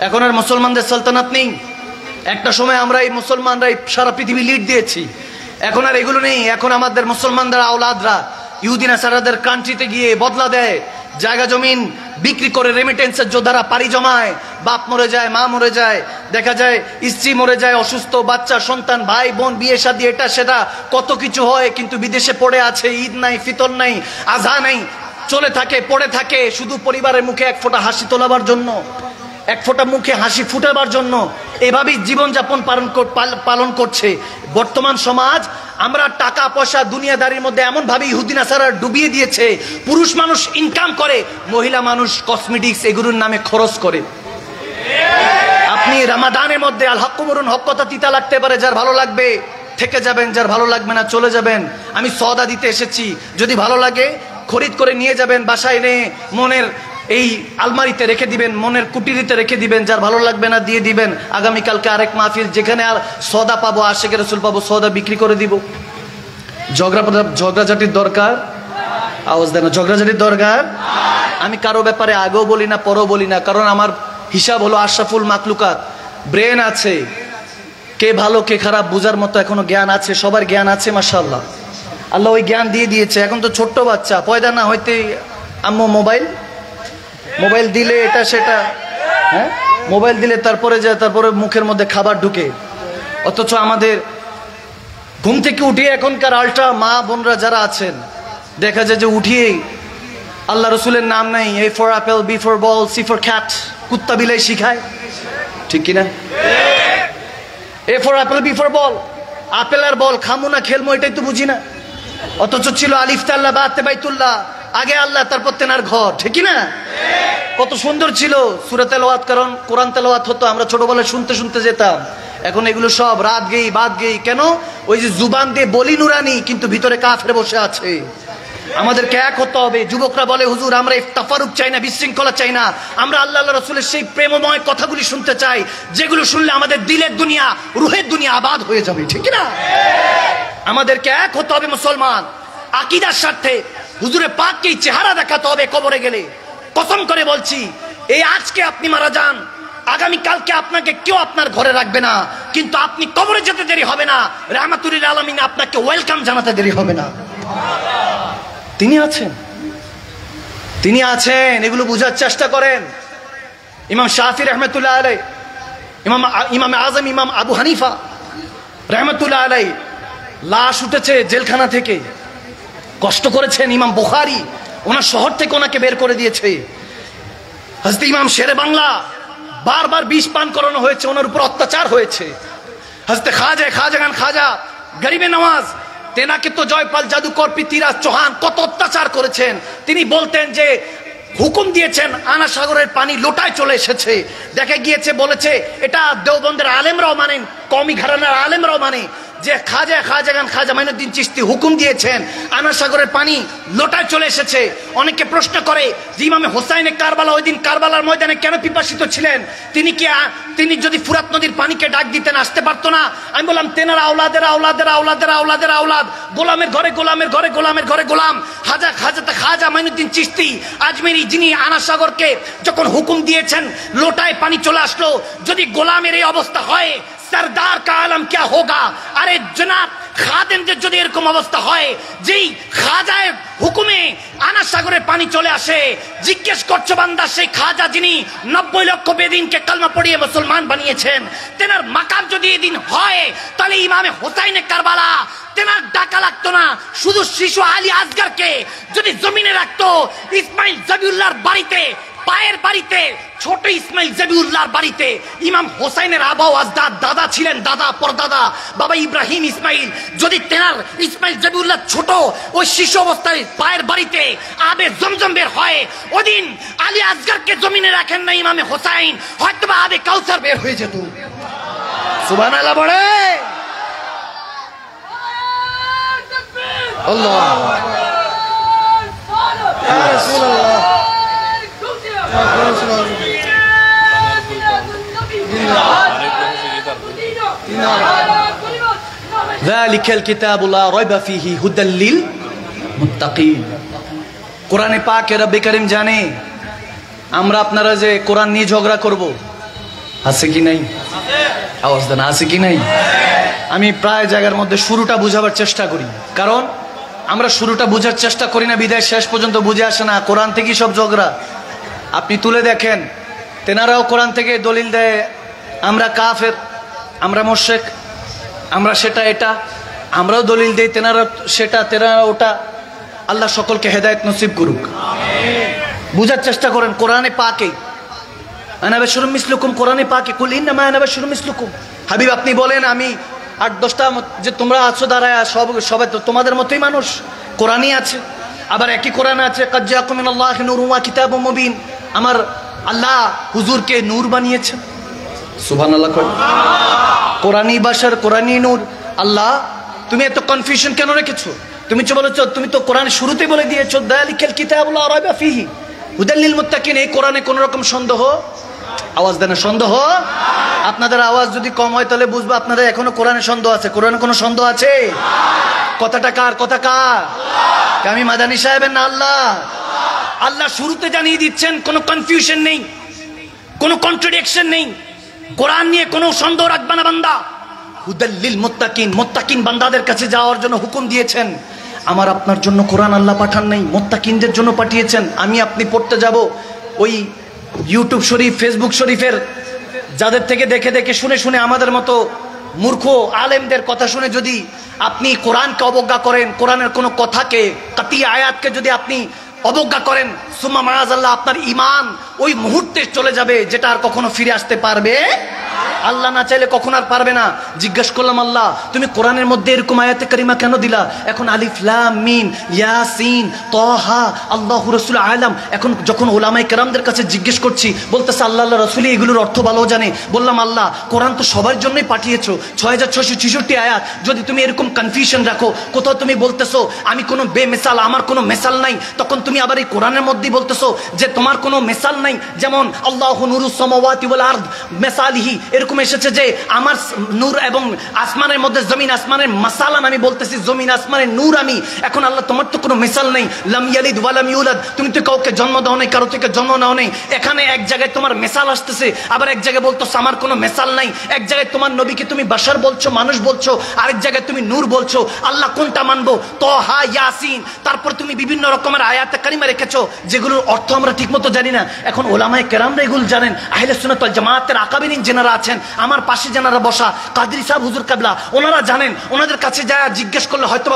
এখন আর মুসলমানদের সালতানাত নেই। একটা সময় আমরা এই মুসলমানরাই সারা পৃথিবী লিড দিয়েছি, এখন আর এগুলো নেই। এখন আমাদের মুসলমানদের আওলাদরা ইহুদি নাসারাদের কান্ট্রিতে গিয়ে বদলা দেয়, জায়গা জমিন বিক্রি করে রেমিটেন্সের যোদ্ধারা পাড়ি জমায়, বাপ মরে যায়, মা মরে যায়, দেখা যায় স্ত্রী মরে যায়, অসুস্থ বাচ্চা সন্তান, ভাই বোন, বিয়ে শাদী, এটা সেটা কত কিছু হয়, কিন্তু বিদেশে পড়ে আছে, ঈদ নাই, ফিতর নাই, আজহা নাই। চলে থাকে, পড়ে থাকে শুধু পরিবারের মুখে এক ফোঁটা হাসি তোলাবার জন্য, এক ফোঁটা মুখে হাসি ফুটাবার জন্য। এভাবেই জীবনযাপন পালন করছে বর্তমান সমাজ। আমরা টাকা পয়সা দুনিয়াদারির মধ্যে এমন ভাবে ইহুদি নাসারা ডুবিয়ে দিয়েছে, পুরুষ মানুষ ইনকাম করে, মহিলা মানুষ কসমেটিক্স এগুলোর নামে খরচ করে। আপনি রমাদানের মধ্যে আল হক মরুন, হক কথা তিতা লাগতে পারে, যার ভালো লাগবে থেকে যাবেন, যার ভালো লাগবে না চলে যাবেন। আমি সওদা দিতে এসেছি, যদি ভালো লাগে খরিদ করে নিয়ে যাবেন, বাসায় এনে মনের এই আলমারিতে রেখে দিবেন, মনের কুটিরিতে রেখে দিবেন, যার ভালো লাগবে না দিয়ে দিবেন। আগামীকালকে আরেক মাহফিল, যেখানে আর সওদা পাবো, আশিকের রাসূল পাবো, সওদা বিক্রি করে দিব। ঝগড়াঝাটির দরকার, আওয়াজ দেন, ঝগড়াঝাটির দরকার। আমি কারো ব্যাপারে আগেও বলি না, পরেও বলি না, কারণ আমার হিসাব হলো আশরাফুল মাকলুকাত। ব্রেন আছে, কে ভালো কে খারাপ বুঝার মতো এখনো জ্ঞান আছে, সবার জ্ঞান আছে মাশাআল্লাহ। আল্লাহ ওই জ্ঞান দিয়ে দিয়েছে। এখন তো ছোট্ট বাচ্চা, পয়দা না হইতে আম্মু মোবাইল দিলে এটা সেটা, হ্যাঁ মোবাইল দিলে তারপরে মুখের মধ্যে খাবার ঢুকে। অথচ আমাদের ঘুম থেকে উঠিয়ে এখনকার আল্ট্রা মা বোনরা যারা আছেন, দেখা যায় যে উঠিয়েই আল্লাহ রসুলের নাম নাই, A for apple, B for ball, C for cat, কুত্তা বিলাই শিখায়, ঠিক কিনা? A for apple, B for ball, apple আর বল খামু না খেলমো, এটাই তো বুঝি না। অথচ ছিল আলিফ তাল্লাহ বা বাইতুল্লাহ, আগে আল্লাহ তারপর তেনার ঘর, ঠিক কিনা? কত সুন্দর ছিল সূরা তেলাওয়াত, কারণ কোরআন তেলাওয়াত হতো, আমরা ছোটবেলায় শুনতে শুনতে যেতাম। এখন এগুলো সব রাত গেই বাদ গেই। কেন? ওই যে জুবান দিয়ে বলি নুরানি, কিন্তু ভিতরে কাফের বসে আছে। আমাদেরকে এক হতে হবে। যুবকরা বলে হুজুর আমরা তাফারুক চাই না, বিশৃঙ্খলা চাই না, আমরা আল্লাহ রাসূলের সেই প্রেমময় কথাগুলি শুনতে চাই, যেগুলো শুনলে আমাদের দিলের দুনিয়া, রুহের দুনিয়া আবাদ হয়ে যাবে, ঠিক না? আমাদেরকে এক হতে হবে মুসলমান, আকীদার স্বার্থে। হুজুরে পাককে চেহারা দেখাতে হবে কবরে গেলে। কসম করে বলছি, এই আজকে আপনি মারা যান, আগামী কালকে আপনাকে কেউ আপনার ঘরে রাখবে না, কিন্তু আপনি কবরে যেতে দেরি হবে না, রাহমাতুল লিল আলামিন আপনাকে ওয়েলকাম জানাতে দেরি হবে না। তিনি আছেন, এগুলো বুঝার চেষ্টা করেন। ইমাম শাফি রহমতুল্লাহ আলাইহি, ইমাম আজম ইমাম আবু হানিফা রহমতুল্লাহ আলাইহি, লাশ উঠেছে জেলখানা থেকে, কষ্ট করেছেন। ইমাম বুখারী ওনার শহর থেকে ওনাকে বের করে দিয়েছে। হযরত ইমাম শেরে বাংলা, বারবার বিষ পান করানো হয়েছে, ওনার উপর অত্যাচার হয়েছে। হযরত খাজা গরিবে নওয়াজ, তেনাকে তো জয়পাল জাদুকর পৃথ্বীরাজ চৌহান কত অত্যাচার করেছেন। তিনি বলতেন যে হুকুম দিয়েছেন আনা সাগরের পানি লোটায় চলে এসেছে। দেখা গিয়েছে বলেছে এটা দেওবন্দের আলেমরাও মানেন, কওমি ঘরানার আলেমরাও মানে, যে খাজা মাইনুদ্দিন চিশতি হুকুম দিয়েছেন আনা সাগরের পানি লোটায় চলে এসেছে। অনেকে প্রশ্ন করে যে ইমামে হোসাইনে কারবালা ওই দিন কারবালার ময়দানে কেন পিপাসিত ছিলেন? তিনি যদি ফুরাত নদীর পানিকে ডাক দিতেন আসতে পারতো না? আমি বললাম তেনার আওলাদের আওলাদ, গোলামের ঘরে গোলাম। খাজা মাইনুদ্দিন চিশতি আজমেরি, যিনি আনা সাগরকে যখন হুকুম দিয়েছেন লোটায় পানি চলে আসলো, যদি গোলামের এই অবস্থা হয় সরদার কা আলম क्या होगा? আরে জনাব, খাদেমদের যদি এরকম অবস্থা হয়, যেই খাজার হুকুমে আনা সাগরের পানি চলে আসে, জিজ্ঞেস করছো বান্দা, সেই খাজা যিনি 90 লক্ষ বেদিনকে কালমা পড়িয়ে মুসলমান বানিয়েছেন, তেনার মাকাম যদি এদিন হয়, তাহলে ইমামে হোসাইনে কারবালা তেনার ডাকা লাগতো না। শুধু শিশু আলী আসগরকে যদি জমিনে রাখতো, ইসমাইল জবিউল্লাহর বাড়িতে, পায়ের বাড়িতে, ছোট ইসমাইল জবিউল্লাহর বাড়িতে, ইমাম হোসাইনের আবা আজদাদ, দাদা ছিলেন, দাদা পরদাদা বাবা ইব্রাহিম ইসমাইল, যদি তেনার ইসমাইল জবিউল্লাহ ছোট ওই শিশু অবস্থায় পায়ের বাড়িতে আবে জমজম বের হয়, ওদিন আলী আসগরকে জমিনে রাখেন না ইমামে হোসাইন, হয়তো বা আবে কাউসার বের হয়ে যেত। সুবহানাল্লাহ বলে আল্লাহ। ইয়া রাসূলুল্লাহ, যালিকাল কিতাবু লা রাইবা ফীহি হুদাল লিল মুত্তাকিন। কোরআনে পাকে রব্বে কারীম জানে আমরা আপনারা যে কোরআন নিয়ে ঝগড়া করব, আছে কি নাই? আওয়াজ দেন, আছে কি নাই? আমি প্রায় জায়গার মধ্যে শুরুটা বুঝাবার চেষ্টা করি, কারণ আমরা শুরুটা বুঝার চেষ্টা করি না বিদায় শেষ পর্যন্ত বুঝে আসে না। কোরআন থেকেই সব ঝগড়া। আপনি তুলে দেখেন, তেনারাও কোরআন থেকে দলিল দেয় আমরা কাফের, আমরা মুশরিক, আমরা সেটা এটা, আমরাও দলিল দেই তেনারা সেটা তেনারা ওটা। আল্লাহ সকলকে হেদায়েত নসিব করুক। বুঝার চেষ্টা করেন কোরআনে পাকে আনা বাশারুম মিসলুকুম, কোরআনে পাকে কুল ইন্নামা আনা বাশারুম মিসলুকুম। হাবিব আপনি বলেন আমি 8-10টা যে তোমরা আছো দাঁড়ায় সবাই তো তোমাদের মতোই মানুষ। কোরআনই আছে, আবার একই কোরআন আছে কাদ জাআকুম মিনাল্লাহি নূরুন ওয়া কিতাবুম মুবিন। আমার আল্লাহ হুজুরকে নূর বানিয়েছেন। সুবহানাল্লাহ। কোরআনই বাশার, কোরআনই নূর। আল্লাহ তুমি এত কনফিউশন কেন রেখেছো? তুমি তো বলেছো, তুমি তো কোরআন শুরুতে বলে দিয়েছো যালিকাল কিতাবু লা রাইবা ফিহি হুদাল লিল মুত্তাকিন। এই কোরআনে কোন রকম সন্দেহ, আওয়াজ দেন সন্দেহ। আপনাদের আওয়াজ যদি কম হয় তাহলে বুঝবো আপনাদের এখনো কোরআনে সন্দেহ আছে। কোরআনে কোনো সন্দেহ আছে? কথাটা কার? কথা কার? আমি মাদানী সাহেবের না আল্লাহ? আল্লাহ শুরুতে জানিয়ে দিচ্ছেন কোনো কনফিউশন নেই, কোনো কন্ট্রাডিকশন নেই। কোরআন নিয়ে কোনো সন্দেহ রাখবে না বান্দা। হুদাল লিল মুত্তাকিন, মুত্তাকিন বান্দাদের কাছে যাওয়ার জন্য হুকুম দিয়েছেন। আমার আপনার জন্য কোরআন আল্লাহ পাঠান নাই, মুত্তাকিনদের জন্য পাঠিয়েছেন। আমি আপনি পড়তে যাব ওই ইউটিউব শরীফ, ফেসবুক শরীফের যাদের থেকে দেখে দেখে শুনে শুনে আমাদের মতো মূর্খ আলেমদের কথা শুনে যদি আপনি কোরআনকে অবজ্ঞা করেন, কোরআনের কোনো কথাকে, কাতি আয়াতকে যদি আপনি অবজ্ঞা করেন, সুম্মা মাআযাল্লাহ আপনার ঈমান ওই মুহূর্তে চলে যাবে, যেটা আর কখনো ফিরে আসতে পারবে আল্লাহ না চাইলে কখন আর পারবে না। জিজ্ঞেস করলাম আল্লাহ তুমি কোরআনের মধ্যে এরকম আয়াতে কারিমা কেন দিলা? এখন আলিফ লাম মিম ইয়াসিন তাহা আল্লাহু রাসূল আলাম। এখন যখন উলামায়ে কেরামদের কাছে জিজ্ঞেস করছি, বলতেছে আল্লাহ রাসূলই এগুলোর অর্থ ভালো জানে। বললাম আল্লাহ কোরআন তো সবার জন্যই পাঠিয়েছো, 6666 আয়াত। যদি তুমি এরকম কনফিউশন রাখো, কোথাও তুমি বলতেছো আমি কোনো বেমিসাল, আমার কোনো মেসাল নাই, তখন তুমি আবার এই কোরআনের মধ্যেই বলতেছো যে তোমার কোনো মেসাল নাই। যেমন আল্লাহু নূরুস সামাওয়াতি ওয়াল আরদ মেসালিহি, এরকম এসেছে যে আমার নূর এবং আসমানের মধ্যে জমিন আসমানের মাসালান, আমি বলতেছি জমিন আসমানের নূর আমি। এখন আল্লাহ তোমার তো কোনো মিসাল নেই, লাম ইয়ালিদ ওয়া লাম ইউলাদ, তুমি তো কাউকে জন্ম দাও নাই, কারো থেকে জন্ম নাও নাই। এখানে এক জায়গায় তোমার মিসাল আসতেছে, আবার এক জায়গায় বলতেছো আমার কোনো মিসাল নাই। এক জায়গায় তোমার নবীকে তুমি বাশার বলছো, মানুষ বলছো, আরেক জায়গায় তুমি নূর বলছো। আল্লাহ কোনটা মানবো? তাহা ইয়াসিন, তারপর তুমি বিভিন্ন রকমের আয়াতে কারিমা রেখেছো যেগুলোর অর্থ আমরা ঠিকমতো জানি না। এখন ওলামায়ে কেরামরা এগুলো জানেন, আহলে সুন্নাত ওয়াল জামাতের আকাবিরিন যারা আছেন, আমার পাশে যারা বসা কাদরি সাহেব হুজুর কাবলা, ওনারা জানেন। ওনাদের কাছে যা জিজ্ঞেস করলে হয়তো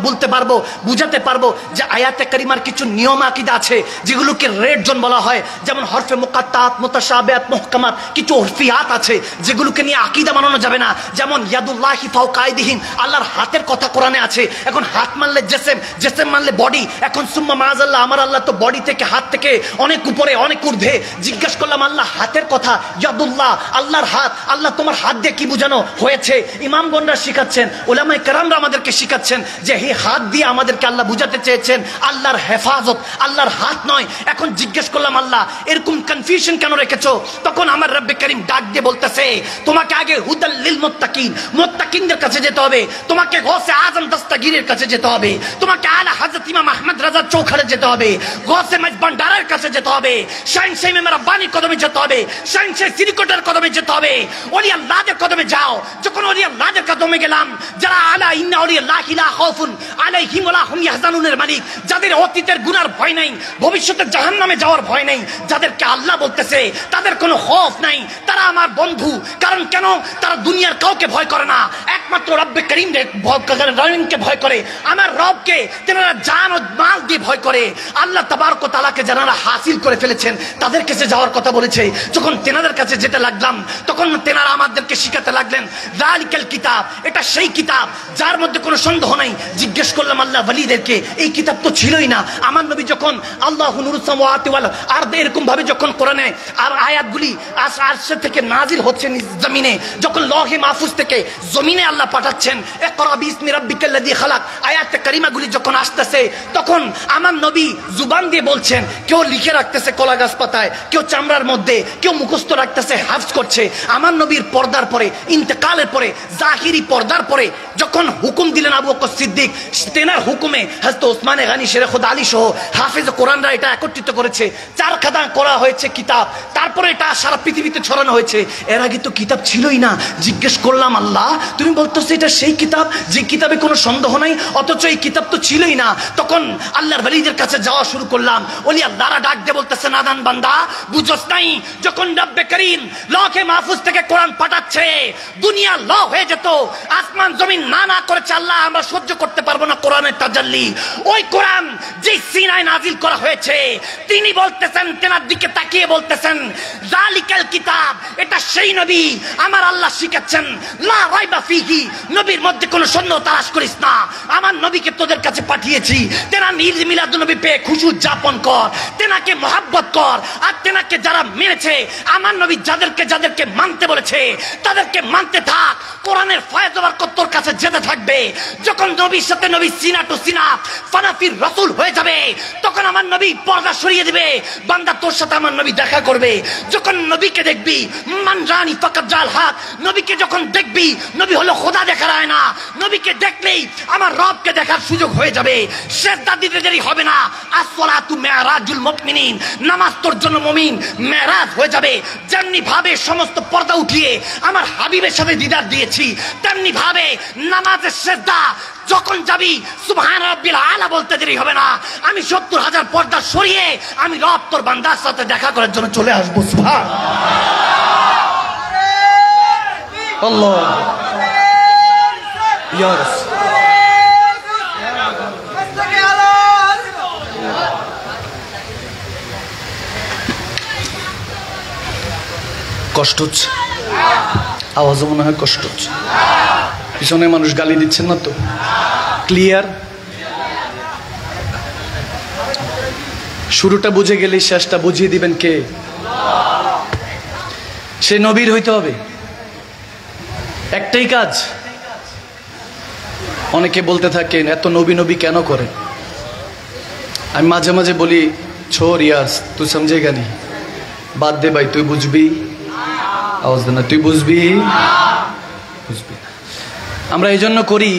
বলতে পারবো, বুঝাতে পারবো যে আয়াতে কারিমার কিছু নিয়ম আকিদা আছে যেগুলোকে রেড জোন বলা হয়। যেমন হরফে মুকাত্তাত, মুতাশাবিহাত, মুহকামাত, কিছু উরফিয়াত আছে যেগুলোকে নিয়ে আকিদা বানানো যাবে না। যেমন ইয়াদুল্লাহি ফাওকা আইদিহিম, আল্লাহর হাতের কথা কোরআনে আছে। এখন হাত মানলে জেসেম, জেসেম মানলে বডি। এখন সুম্মা মাআযাল্লাহ, আমার আল্লাহ তো বডি থেকে, হাত থেকে অনেক উপরে, অনেক ঊর্ধ্বে। জিজ্ঞেস করলাম আল্লাহ হাতের কথা, ইয়াদুল্লাহ আল্লাহর হাত, আল্লাহ তোমার হাত দিয়ে কি বোঝানো হয়েছে? ইমামগণরা শিখাচ্ছেন, উলামায়ে কেরামরা আমাদেরকে শিখাচ্ছেন যে এই হাত দিয়ে আমাদেরকে আল্লাহ বুঝাতে চেয়েছেন আল্লাহর হেফাজত, আল্লাহর হাত নয়। এখন জিজ্ঞেস করলাম আল্লাহ এরকম কনফিউশন কেন রেখেছো? তখন আমার রব্বে করিম ডাক দিয়ে বলতেছে তোমাকে আগে হুদাল লিল মুত্তাকিন, মুত্তাকিনদের কাছে যেতে হবে। তোমাকে গৌসে আজম দস্তগীরের কাছে যেতে হবে। তোমাকে আলা হযরত ইমাম আহমদ রাজা চৌখারে যেতে হবে। গৌসে মজবান্ডারের কাছে যেতে হবে। শাইনশাহ ইমাম রাব্বানি কদমে যেতে হবে। শাইনশাহ সিরিকোটের কদমে যেতে হবে। ওলি আল্লাহদের কদমে যাও। যখন ওলি আল্লাহদের কদমে গেলাম, যারা আলা ইন্না ওলি আল্লাহি লা খাউফুন আলাইহিম ওয়া লা হুম ইয়াহজানুনের মালিক, যাদের অতীতের গুনার ভয় নাই, ভবিষ্যতে জাহান্নামে যাওয়ার ভয় নাই, যাদেরকে আল্লাহ বলতেছে তাদের কোনো খৌফ নাই, তারা আমার বন্ধু। কারণ কেন? তারা দুনিয়ার কাউকে ভয় করে না, একমাত্র রব্বে করিমকে ভয় করে। আমার রবকে তেনারা জান ও মাল দিয়ে ভয় করে। আল্লাহ তাবারক ওয়া তাআলাকে যারা হাসিল করে ফেলেছেন তাদের কাছে যাওয়ার কথা বলেছে। যখন তেনাদের কাছে যেতে লাগলাম, তখন তেনারা আমাদেরকে শিখাতে লাগলেন যালিকাল কিতাব, এটা সেই কিতাব যার মধ্যে কোনো সন্দেহ নাই। জিজ্ঞেস করলাম আল্লাহ ওয়ালিদেরকে এই কিতাব তো ছিলই না। আমার নবী যখন আল্লাহু নূরুস সামাওয়াতি ওয়াল আরদ এরকম ভাবে যখন কোরআনে আর আয়াতগুলি আরশ থেকে নাজিল হচ্ছে জমিনে, যখন লৌহে মাহফুজ থেকে জমিনে আল্লাহ পাঠাচ্ছেন ইকরা বিসমি রাব্বিকাল্লাযী খালাক, আয়াতে কারিমাগুলি যখন আসতেছে, তখন আমার নবী জুবান দিয়ে বলছেন। কেউ লিখে রাখতেছে কলা গাছ পাতায়, কেউ চামড়ার মধ্যে, কেউ মুখস্থ রাখতেছে, হাফজ করছে। আমার নবীর পর্দার পরে, ইন্তেকালের পরে, জাহিরি পর্দার পরে যখন হুকুম দিলেন আবু বকর সিদ্দিক, তেনার হুকুমে হযরত ওসমান গনি শেরে খুদা আলী সহ হাফেজ কোরআনরা এটা একত্রিত করেছে। 4 খাতা করা হয়েছে কিতাব, তারপরে এটা সারা পৃথিবীতে ছড়ানো হয়েছে। এর আগে তো কিতাব ছিলই না। জিজ্ঞেস করলাম আল্লাহ তুমি বলতেছো এটা সেই কিতাব যে কিতাবে কোনো সন্দেহ নাই, অথচ এই কিতাব তো ছিলই না। তখন আল্লাহর ওলিদের কাছে যাওয়া শুরু করলাম। ওলি আল্লাহরা ডাক দিয়ে বলতেছে নাদান বান্দা, বুঝছস নাই যখন রব্বে করিম লৌহে মাহফুজ মাহফুজ থেকে কোরআন পাঠাচ্ছে, দুনিয়া ল হয়ে যেত, আসমান জমিন না করেছে আল্লাহ আমরা সহ্য করতে পারবো না কোরআনের তাজাল্লি। ওই কোরআন যে সিনায় নাজিল করা হয়েছে, তিনি বলতেছেন, তেনার দিকে তাকিয়ে বলতেছেন, জালিকাল কিতাব, এটা সেই নবী আমার আল্লাহ শিখাচ্ছেন, লা রাইবা ফিহি, নবীর মধ্যে কোনো সন্দেহ তালাশ করিস না, আমার নবীকে তোদের কাছে পাঠিয়েছি, তেনার ঈদ মিলাদুন নবী পেয়ে খুশি উদযাপন কর, তেনাকে মহব্বত কর। আর তেনাকে যারা মেনেছে, আমার নবী যাদেরকে মানতে বলেছে তাদেরকে মানতে থাক, কোরআনের ফয়েজ বরকত তোর কাছে যেতে থাকবে। যখন নবীর সাথে নবী সিনা টু সিনা ফানাফির রাসূল হয়ে যাবে, তখন আমার নবী পর্দা সরিয়ে দিবে, বান্দা তোর সাথে আমার নবী দেখা করবে। যখন নবীকে দেখবি, মান রানি ফাকাত জাল হক, নবীকে যখন দেখবি, নবী হলো খোদা দেখার আয়না, নবীকে দেখলেই আমার রবকে দেখার সুযোগ হয়ে যাবে, সিজদা দিতে দেরি হবে না। আসসালাতু মিরাজুল মুমিনিন, নামাজ তোর জন্য মুমিন মেরাজ হয়ে যাবে। যেমনি ভাবে সমস্ত পর্দা উঠিয়ে আমার হাবিবের সাথে দিদার দিয়েছি, তেমনি ভাবে নামাজের সিজদা যখন যাবি সুবহান রাব্বিল আলা বলতে দেরি হবে না। আমি ৭০,০০০ পর্দা সরিয়ে আমি রব তোর বান্দার সাথে দেখা করার জন্য চলে আসবো। সুবহান আল্লাহ ইয়া রাসূল। কষ্ট হচ্ছে, আওয়াজও মনে হয় কষ্ট হচ্ছে, পিছনে মানুষ গালি দিচ্ছেন না তো? ক্লিয়ার? শুরুটা বুঝে গেলে শেষটা বুঝিয়ে দিবেন কে? সে নবীর হইতে হবে, একটাই কাজ। অনেকে বলতে থাকেন এত নবী নবী কেন করে? আমি মাঝে মাঝে বলি, ছোড় ইয়ার তুই সমঝেগা নি, বাদ দে ভাই, তুই বুঝবি, আওয়াজ দে না, তুই বুঝবি, বুঝবি। আমরা এই জন্য করি,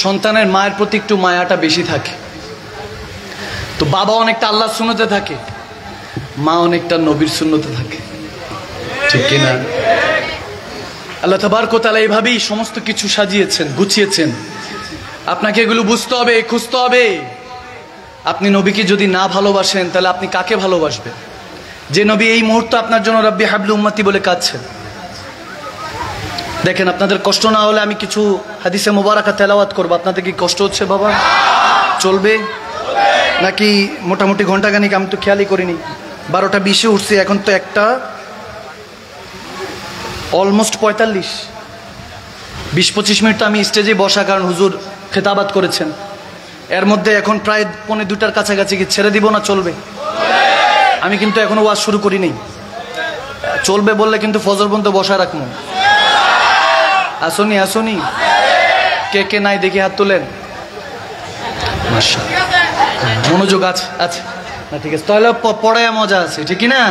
সন্তানের মায়ের প্রতি একটু মায়াটা বেশি থাকে, তো বাবা অনেকটা আল্লাহর সুন্নতে থাকে, মা অনেকটা নবীর সুন্নতে থাকে, ঠিক কিনা? আল্লাহ তাবারক ওয়া তাআলা এইভাবেই সমস্ত কিছু সাজিয়েছেন, গুছিয়েছেন। আপনাকে এগুলো বুঝতে হবে, খুঁজতে হবে। আপনি নবীকে যদি না ভালোবাসেন, তাহলে আপনি কাকে ভালোবাসবেন? যে নবী এই মুহূর্তে আপনার জন্য রাব্বি হাবলু উম্মতি বলে কাঁদছেন। দেখেন, আপনাদের কষ্ট না হলে আমি কিছু হাদিসে মুবারাকা তেলাওয়াত করবো। আপনাদের কি কষ্ট হচ্ছে বাবা? চলবে নাকি মোটামুটি ঘন্টাখানিক? আমি তো খেয়ালই করিনি, 12টা 20-এ উঠছি, এখন তো 1টা অলমোস্ট 45, 20-25 মিনিট তো আমি স্টেজে বসা, কারণ হুজুর খেতাবাত করেছেন। এর মধ্যে এখন প্রায় 1:45-র কাছাকাছি, কি ছেড়ে দিব না চলবে? আমি কিন্তু এখনো ওয়াজ শুরু করি নাই, চলবে বললে কিন্তু ফজর পর্যন্ত বসা রাখবো। আসনি আসনি, কে কে নাই দেখি হাত তোলেন। মনোযোগ আছে, আচ্ছা না, ঠিক আছে, তাহলে পড়ায় মজা আছে, ঠিক না?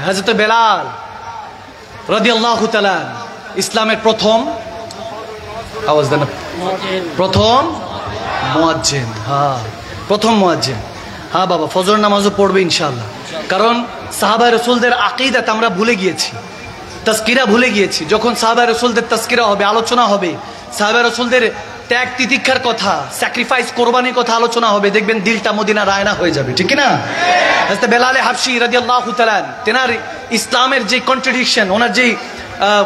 হযরত বেলাল রাদিয়াল্লাহু তাআলা, ইসলামের প্রথম, আওয়াজ দেন, প্রথম মুয়াজ্জিন। হ্যাঁ, প্রথম মুয়াজ্জিন। হ্যাঁ বাবা, ফজর নামাজও পড়বে ইনশাআল্লাহ, কারণ সাহাবায়ে রাসূলদের আকীদাত আমরা ভুলে গিয়েছি, তাজকিরা ভুলে গিয়েছি। যখন সাহাবায়ে রাসূলদের তাজকিরা হবে, আলোচনা হবে, সাহাবায়ে রাসূলদের ত্যাগ তিতিক্ষার কথা, স্যাক্রিফাইস, কোরবানির কথা আলোচনা হবে, দেখবেন দিলটা মদিনার আয়না হয়ে যাবে, ঠিক না? হযরত বেলাল হাবশী রাদিয়াল্লাহু তাআলা, তেনার ইসলামের যে কন্ট্রাডিকশন, ওনার যে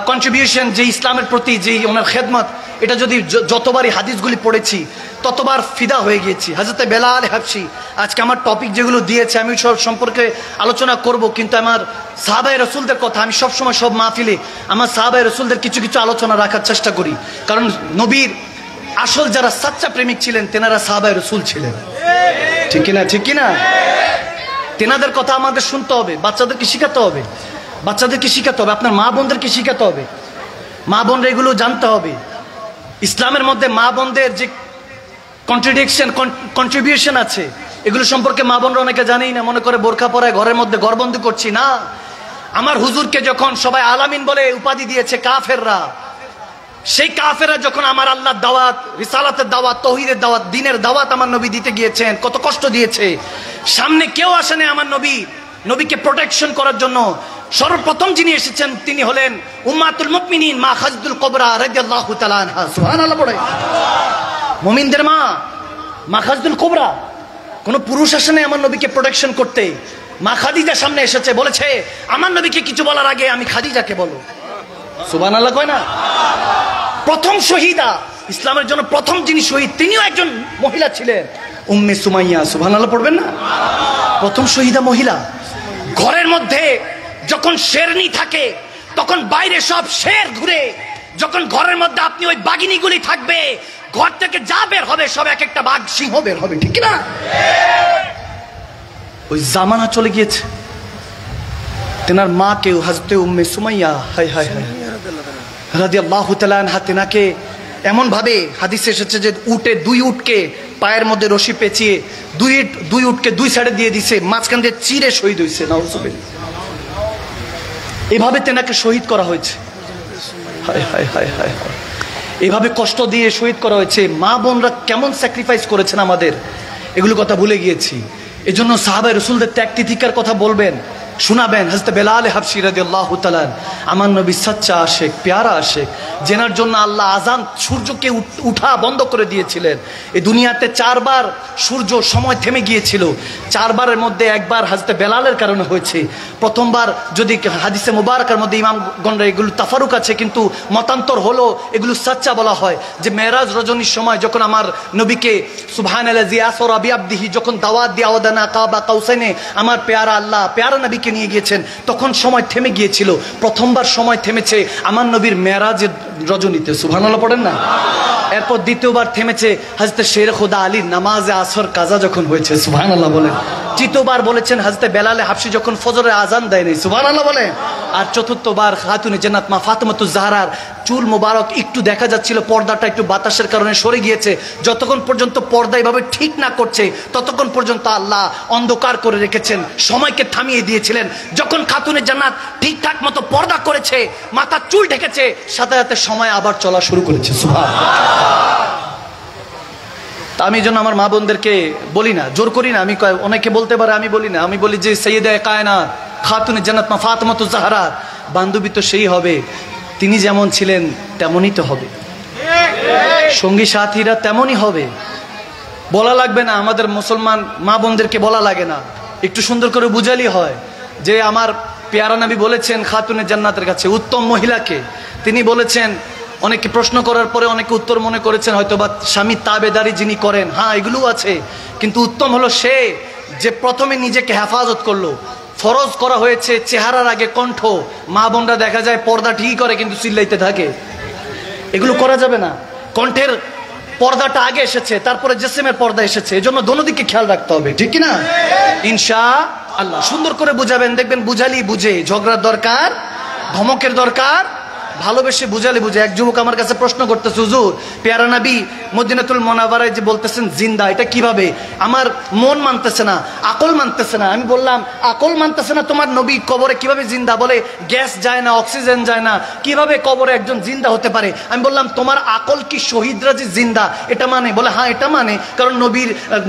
কন্ট্রিবিউশন, যে ইসলামের প্রতি যে ওনার খেদমত, এটা যদি যতবারই হাদিসগুলি পড়েছি ততবার ফিদা হয়ে গিয়েছি। হযরত বেলাল হাবশী, আজকে আমার টপিক যেগুলো দিয়েছে আমি সব সম্পর্কে আলোচনা করব, কিন্তু আমার সাহাবায়ে রাসূলদের কথা আমি সবসময় সব মাহফিলে আমার সাহাবায়ে রাসূলদের কিছু কিছু আলোচনা রাখার চেষ্টা করি, কারণ নবীর আসল যারা সাচ্চা প্রেমিক ছিলেন তেনারা সাহাবায়ে রাসূল ছিলেন, ঠিক কিনা? ঠিক কিনা? তেনাদের কথা আমাদের শুনতে হবে, বাচ্চাদেরকে শিখাতে হবে, বাচ্চাদেরকে শিখাতে হবে, আপনার মা বোনদেরকে শিখাতে হবে, মা বোনরা এগুলো জানতে হবে। ইসলামের মধ্যে মা বোনদের যে কন্ট্রিবিউশন আছে, এগুলো সম্পর্কে মা বোনরা অনেকে জানেই না, মনে করে বোরখা পরায় ঘরের মধ্যে ঘরবন্দি করছি। না, আমার হুজুরকে যখন সবাই আলামিন বলে উপাধি দিয়েছে কাফেররা, সেই কাফেররা যখন আমার আল্লাহর দাওয়াত, রিসালাতের দাওয়াত, তৌহিদের দাওয়াত, দ্বীনের দাওয়াত আমার নবী দিতে গিয়েছেন, কত কষ্ট দিয়েছে। সামনে কেউ আসেনি আমার নবীকে প্রোটেকশন করার জন্য। সর্বপ্রথম যিনি এসেছেন তিনি হলেন উম্মাতুল মুমিনিন মা খাদিজাতুল কুবরা রাদিয়াল্লাহু তাআলা আনহা। সুবহানাল্লাহ পড়ে। মুমিনদের মা, মা খাদিজাতুল কুবরা। কোন পুরুষ আসে না আমার নবীকে প্রোটেকশন করতে, মা খাদিজার সামনে এসেছে, বলেছে আমার নবীকে কিছু বলার আগে আমি খাদিজাকে বলো। সুবহানাল্লাহ কয় না? প্রথম শহীদা, ইসলামের জন্য প্রথম যিনি শহীদ তিনিও একজন মহিলা ছিলেন, উম্মে সুমাইয়া। সুবহানাল্লাহ পড়বেন না? প্রথম শহীদা মহিলা। ঘরের মধ্যে যখন শেরনি থাকে তখন বাইরে সব শের ঘুরে, যখন ঘরের মধ্যে আপনি ওই বাঘিনীগুলি থাকবে, ঘর থেকে যা বের হবে সব এক একটা বাঘ সিংহ বের হবে, ঠিক না? ওই জামানা চলে গিয়েছে। তেনার মা কেউ হযরতে উম্মে সুমাইয়া রাদিয়াল্লাহু তাআলা আনহা তেনাকে এমন ভাবে হাদিসে এসেছে যে উটে দুই উটকে পায়ের মধ্যে রশি পেঁচিয়ে দুই উটকে দুই সাইডে দিয়ে দিছে, মাঝখান দিয়ে চিরে শহীদ হয়েছে। নাউজুবিল্লাহ। এভাবে তেনাকে শহীদ করা হয়েছে। হায় হায় হায় হায়, এভাবে কষ্ট দিয়ে শহীদ করা হয়েছে। মা বোনরা কেমন স্যাক্রিফাইস করেছেন আমাদের, এগুলো কথা ভুলে গিয়েছি। এজন্য সাহাবায়ে রাসূলদের ত্যাগ তিতিকার কথা বলবেন, শোনাবেন। হযরত বেলাল হাবশী রাদিয়াল্লাহু তাআলা আমার নবী সাচ্চা আশিক, প্যারা আশিক, যেনার জন্য আল্লাহ আজান সূর্যকে উঠা বন্ধ করে দিয়েছিলেন। এই দুনিয়াতে 4 বার সূর্য সময় থেমে গিয়েছিল, 4 বারের মধ্যে একবার হযরত বেলালের কারণে হয়েছে। প্রথমবার যদি হাদিসে মুবারকার মধ্যে ইমামগণরা এগুলো তাফারুক আছে, কিন্তু মতান্তর হলো এগুলো সাচ্চা বলা হয় যে মেরাজ রজনীর সময় যখন আমার নবীকে সুবহানাল্লাযী আসরা বিআবদিহি যখন দাওয়াত দিয়ে আওদানা কাবা কাউসাইনে আমার পেয়ারা আল্লাহ পেয়ারা নবীকে নিয়ে গিয়েছেন, তখন সময় থেমে গিয়েছিল। প্রথমবার সময় থেমেছে আমার নবীর মেরাজের রজনীতে। সুবহানাল্লাহ পড়েন না? এরপর দ্বিতীয়বার থেমেছে হযরত শের খোদা আলীর নামাজে আসর কাজা যখন হয়েছে। সুবহানাল্লাহ বলেন। তৃতীয়বার বলেছেন হযরত বেলাল হাবশী যখন ফজরের আজান দেয়নি। সুবহানাল্লাহ বলেন। আর চতুর্থবার খাতুনে জান্নাত মা ফাতেমাতুজ জাহরার চুল মোবারক একটু দেখা যাচ্ছিল, পর্দাটা একটু বাতাসের কারণে সরে গিয়েছে। যতক্ষণ পর্যন্ত পর্দা এভাবে ঠিক না করছে ততক্ষণ পর্যন্ত আল্লাহ অন্ধকার করে রেখেছেন, সময়কে থামিয়ে দিয়েছিলেন। যখন খাতুনে জান্নাত ঠিকঠাক মতো পর্দা করেছে, মাথার চুল ঢেকেছে, সাথে সাথে সময় আবার চলা শুরু করেছে। সুবহানাল্লাহ। তা আমি জন্য আমার মা বোনদেরকে বলি না, জোর করি না। আমি অনেকে বলতে পারে, আমি বলি না। আমি বলি যে সাইয়্যিদা কায়নাত খাতুনে জান্নাত মা ফাতেমাতুজ জাহরা বান্ধবী তো সেই হবে, তিনি যেমন ছিলেন তেমনই তো হবে, সঙ্গী সাথীরা তেমনই হবে। বলা লাগবে না, আমাদের মুসলমান মা বোনদেরকে বলা লাগে না, একটু সুন্দর করে বুঝালি হয় যে আমার পেয়ারা নবী বলেছেন খাতুনে জান্নাতের কাছে উত্তম মহিলাকে। তিনি বলেছেন, অনেকে প্রশ্ন করার পরে অনেকে উত্তর মনে করেছেন হয়তো বা স্বামী তাবেদারি যিনি করেন, হ্যাঁ এগুলো আছে, কিন্তু উত্তম হলো সে যে প্রথমে নিজেকে হেফাজত করলো। ফরজ করা হয়েছে চেহারার আগে কণ্ঠ। মা বোনরা দেখা যায় পর্দা ঠিকই করে কিন্তু চিল্লাইতে থাকে, এগুলো করা যাবে না। কণ্ঠের পর্দাটা আগে এসেছে, তারপরে জিসমের পর্দা এসেছে, এজন্য দোনো দিকে খেয়াল রাখতে হবে, ঠিক কি না? ইনশাআল্লাহ সুন্দর করে বুঝাবেন, দেখবেন বুঝালি বুঝে। ঝগড়ার দরকার, ধমকের দরকার, ভালোবেসে বুঝালে বুঝে। এক যুবক আমার কাছে প্রশ্ন করতেছে, হুজুর পেয়ারা নবী মদিনাতুল মুনাওয়ারায় যে বলতেছেন জিন্দা, এটা কিভাবে? আমার মন মানতেছে না, আকল মানতেছে না। আমি বললাম আকল মানতেছে না তোমার নবী কবরে কিভাবে জিন্দা? বলে গ্যাস যায় না, অক্সিজেন যায় না, কিভাবে কবরে একজন জিন্দা হতে পারে? আমি বললাম তোমার আকল কি শহীদরা যে জিন্দা এটা মানে? বলে হ্যাঁ এটা মানে, কারণ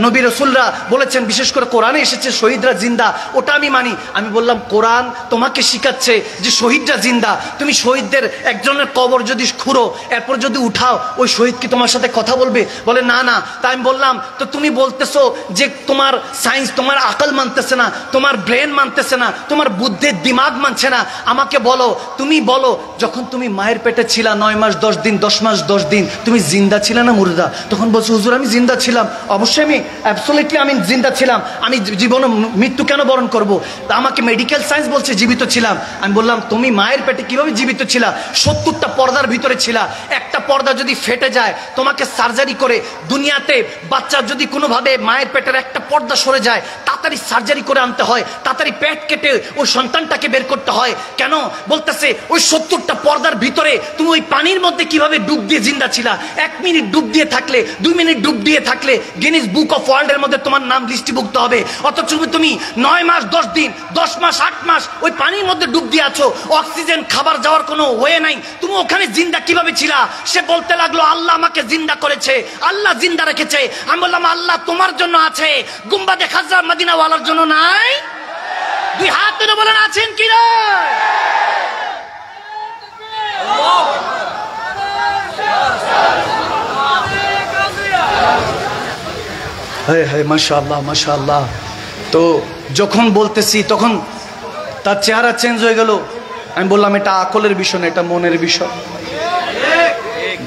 নবী রাসূলরা বলেছেন, বিশেষ করে কোরআনে এসেছে শহীদরা জিন্দা, ওটা আমি মানি। আমি বললাম কোরআন তোমাকে শিখাচ্ছে যে শহীদরা জিন্দা, তুমি শহীদদের একজনের কবর যদি খুঁড়ো এরপর যদি উঠাও, ওই শহীদ কি তোমার সাথে কথা বলবে? বলে না না। তাই আমি বললাম তো তুমি বলতেছো যে তোমার সায়েন্স, তোমার আকল মানতেছে না, তোমার ব্রেন মানতেছে না, তোমার বুদ্ধির দিমাগ মানছে না। আমাকে বলো, তুমি বলো যখন তুমি মায়ের পেটে ছিলা 9 মাস 10 দিন, 10 মাস 10 দিন, তুমি জিন্দা ছিলে না মুর্দা? তখন বলছো হুজুর আমি জিন্দা ছিলাম। অবশ্যই আমি অ্যাবসলিউটলি আমি জিন্দা ছিলাম, আমি জীবনে মৃত্যু কেন বরণ করবো? আমাকে মেডিকেল সায়েন্স বলছে জীবিত ছিলাম। আমি বললাম তুমি মায়ের পেটে কিভাবে জীবিত ছিলা? 70টা পর্দার ভিতরে ছিলা, একটা পর্দা যদি ফেটে যায় তোমাকে সার্জারি করে, দুনিয়াতে বাচ্চা যদি কোনোভাবে মায়ের পেটের একটা পর্দা সরে যায় তাড়াতাড়ি সার্জারি করে আনতে হয়, তাড়াতাড়ি পেট কেটে ওই সন্তানটাকে বের করতে হয়। কেন? বলতেছে ওই 70টা পর্দার ভিতরে তুমি ওই পানির মধ্যে কিভাবে ডুব দিয়ে জিন্দা ছিলা? 1 মিনিট ডুব দিয়ে থাকলে, 2 মিনিট ডুব দিয়ে থাকলে গিনেস বুক অফ ওয়ার্ল্ডের মধ্যে তোমার নাম লিস্টিভুক্ত হবে। অথচ তুমি 9 মাস 10 দিন, 10 মাস 8 মাস ওই পানির মধ্যে ডুব দিয়ে আছো, অক্সিজেন খাবার যাওয়ার কোনো ওয়ে নাই, তুমি ওখানে জিন্দা কিভাবে ছিলা? সে বলতে লাগলো আল্লাহ আমাকে জিন্দা করেছে, আল্লাহ জিন্দা রেখেছে। আমি বললাম আল্লাহ তোমার জন্য আছে, গুম্বাদে খাজরা মদিনা ওয়ালার জন্য নাই? 2 হাত তুলে বলেন আছেন কি না? হায় হায় মাশাআল্লাহ মাশাআল্লাহ। তো যখন বলতেছি তখন তার চেহারা চেঞ্জ হয়ে গেল। আমি বললাম এটা আকলের বিষয় না, এটা মনের বিষয়।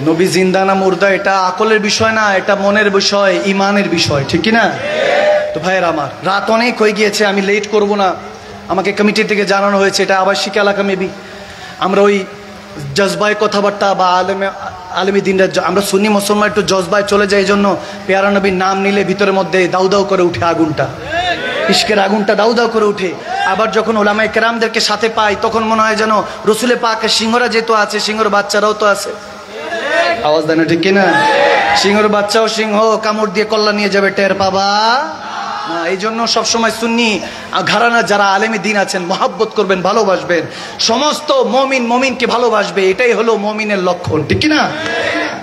নবী জিন্দা না মুর্দা এটা আকলের বিষয় না, এটা মনের বিষয়, ইমানের বিষয়, ঠিক না? তো ভাইয়ের আমার, রাত অনেক হয়ে গিয়েছে, আমি লেট করব না। আমাকে কমিটি থেকে জানানো হয়েছে এটা আবাসিক এলাকা মেবি। আমরা ওই জজবায় কথাবার্তা বা আলেমী দিনরা, আমরা সুন্নি মুসলমান একটু জজবায় চলে যাই, এই জন্য পেয়ারা নবীর নাম নিলে ভিতরের মধ্যে দাউ দাউ করে উঠে আগুনটা, ইশকের আগুনটা দাউ দাউ করে উঠে। আবার যখন ওলামায়ে কেরামদেরকে সাথে পাই তখন মনে হয় যেন রসুলে পাকের সিংহরা যেহেতু আছে, সিংহর বাচ্চারাও তো আছে। আওয়াজ দেয় না, ঠিক কিনা? সিংহর বাচ্চাও সিংহ, কামড় দিয়ে কল্লা নিয়ে যাবে, টের পাবা না। এই জন্য সবসময় সুন্নি ঘরানা যারা আলেমী দিন আছেন মহাব্বত করবেন, ভালোবাসবেন, সমস্ত মমিনকে ভালোবাসবে, এটাই হলো মমিনের লক্ষণ, ঠিক কিনা?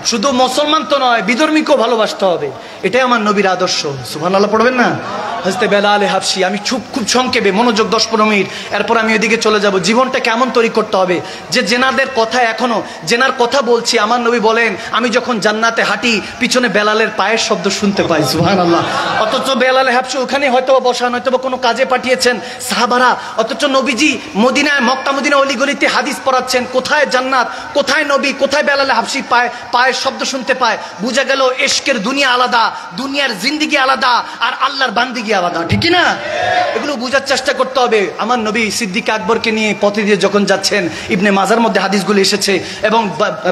শুধু মুসলমান তো নয়, বিধর্মীকেও ভালোবাসতে হবে, এটাই আমার নবীর আদর্শ। সুবহানাল্লাহ পড়বেন না? হযরত বেলাল হাবশী, আমি খুব সংক্ষেপে, মনোযোগ 10-15 মিনিট, এরপর আমি ওইদিকে চলে যাব। জীবনটা কেমন তৈরি করতে হবে যে জেনাদের কথা, এখনো জেনার কথা বলছি। আমার নবী বলেন আমি যখন জান্নাতে হাঁটি পিছনে বেলালের পায়ের শব্দ শুনতে পাই। সুবহানাল্লাহ। অথচ বেলাল হাবশী ওখানে হয়তো বসান, হয়তো কোনো কাজে পাঠিয়েছেন সাহাবারা, অথচ নবীজি মদিনায়, মক্কা মদিনা অলিগলিতে হাদিস পড়াচ্ছেন। কোথায় জান্নাত, কোথায় নবী, কোথায় বেলাল হাবশী পায়ের শব্দ শুনতে পায়? বুঝা গেল ইশকের দুনিয়া আলাদা, দুনিয়ার জিন্দেগি আলাদা, আর আল্লাহর বান্দিগি আলাদা, ঠিক না? এগুলো বুঝার চেষ্টা করতে হবে। আমার নবী সিদ্দিক আকবরকে নিয়ে পথে দিয়ে যখন যাচ্ছেন, ইবনে মাজার মধ্যে হাদিসগুলো এসেছে এবং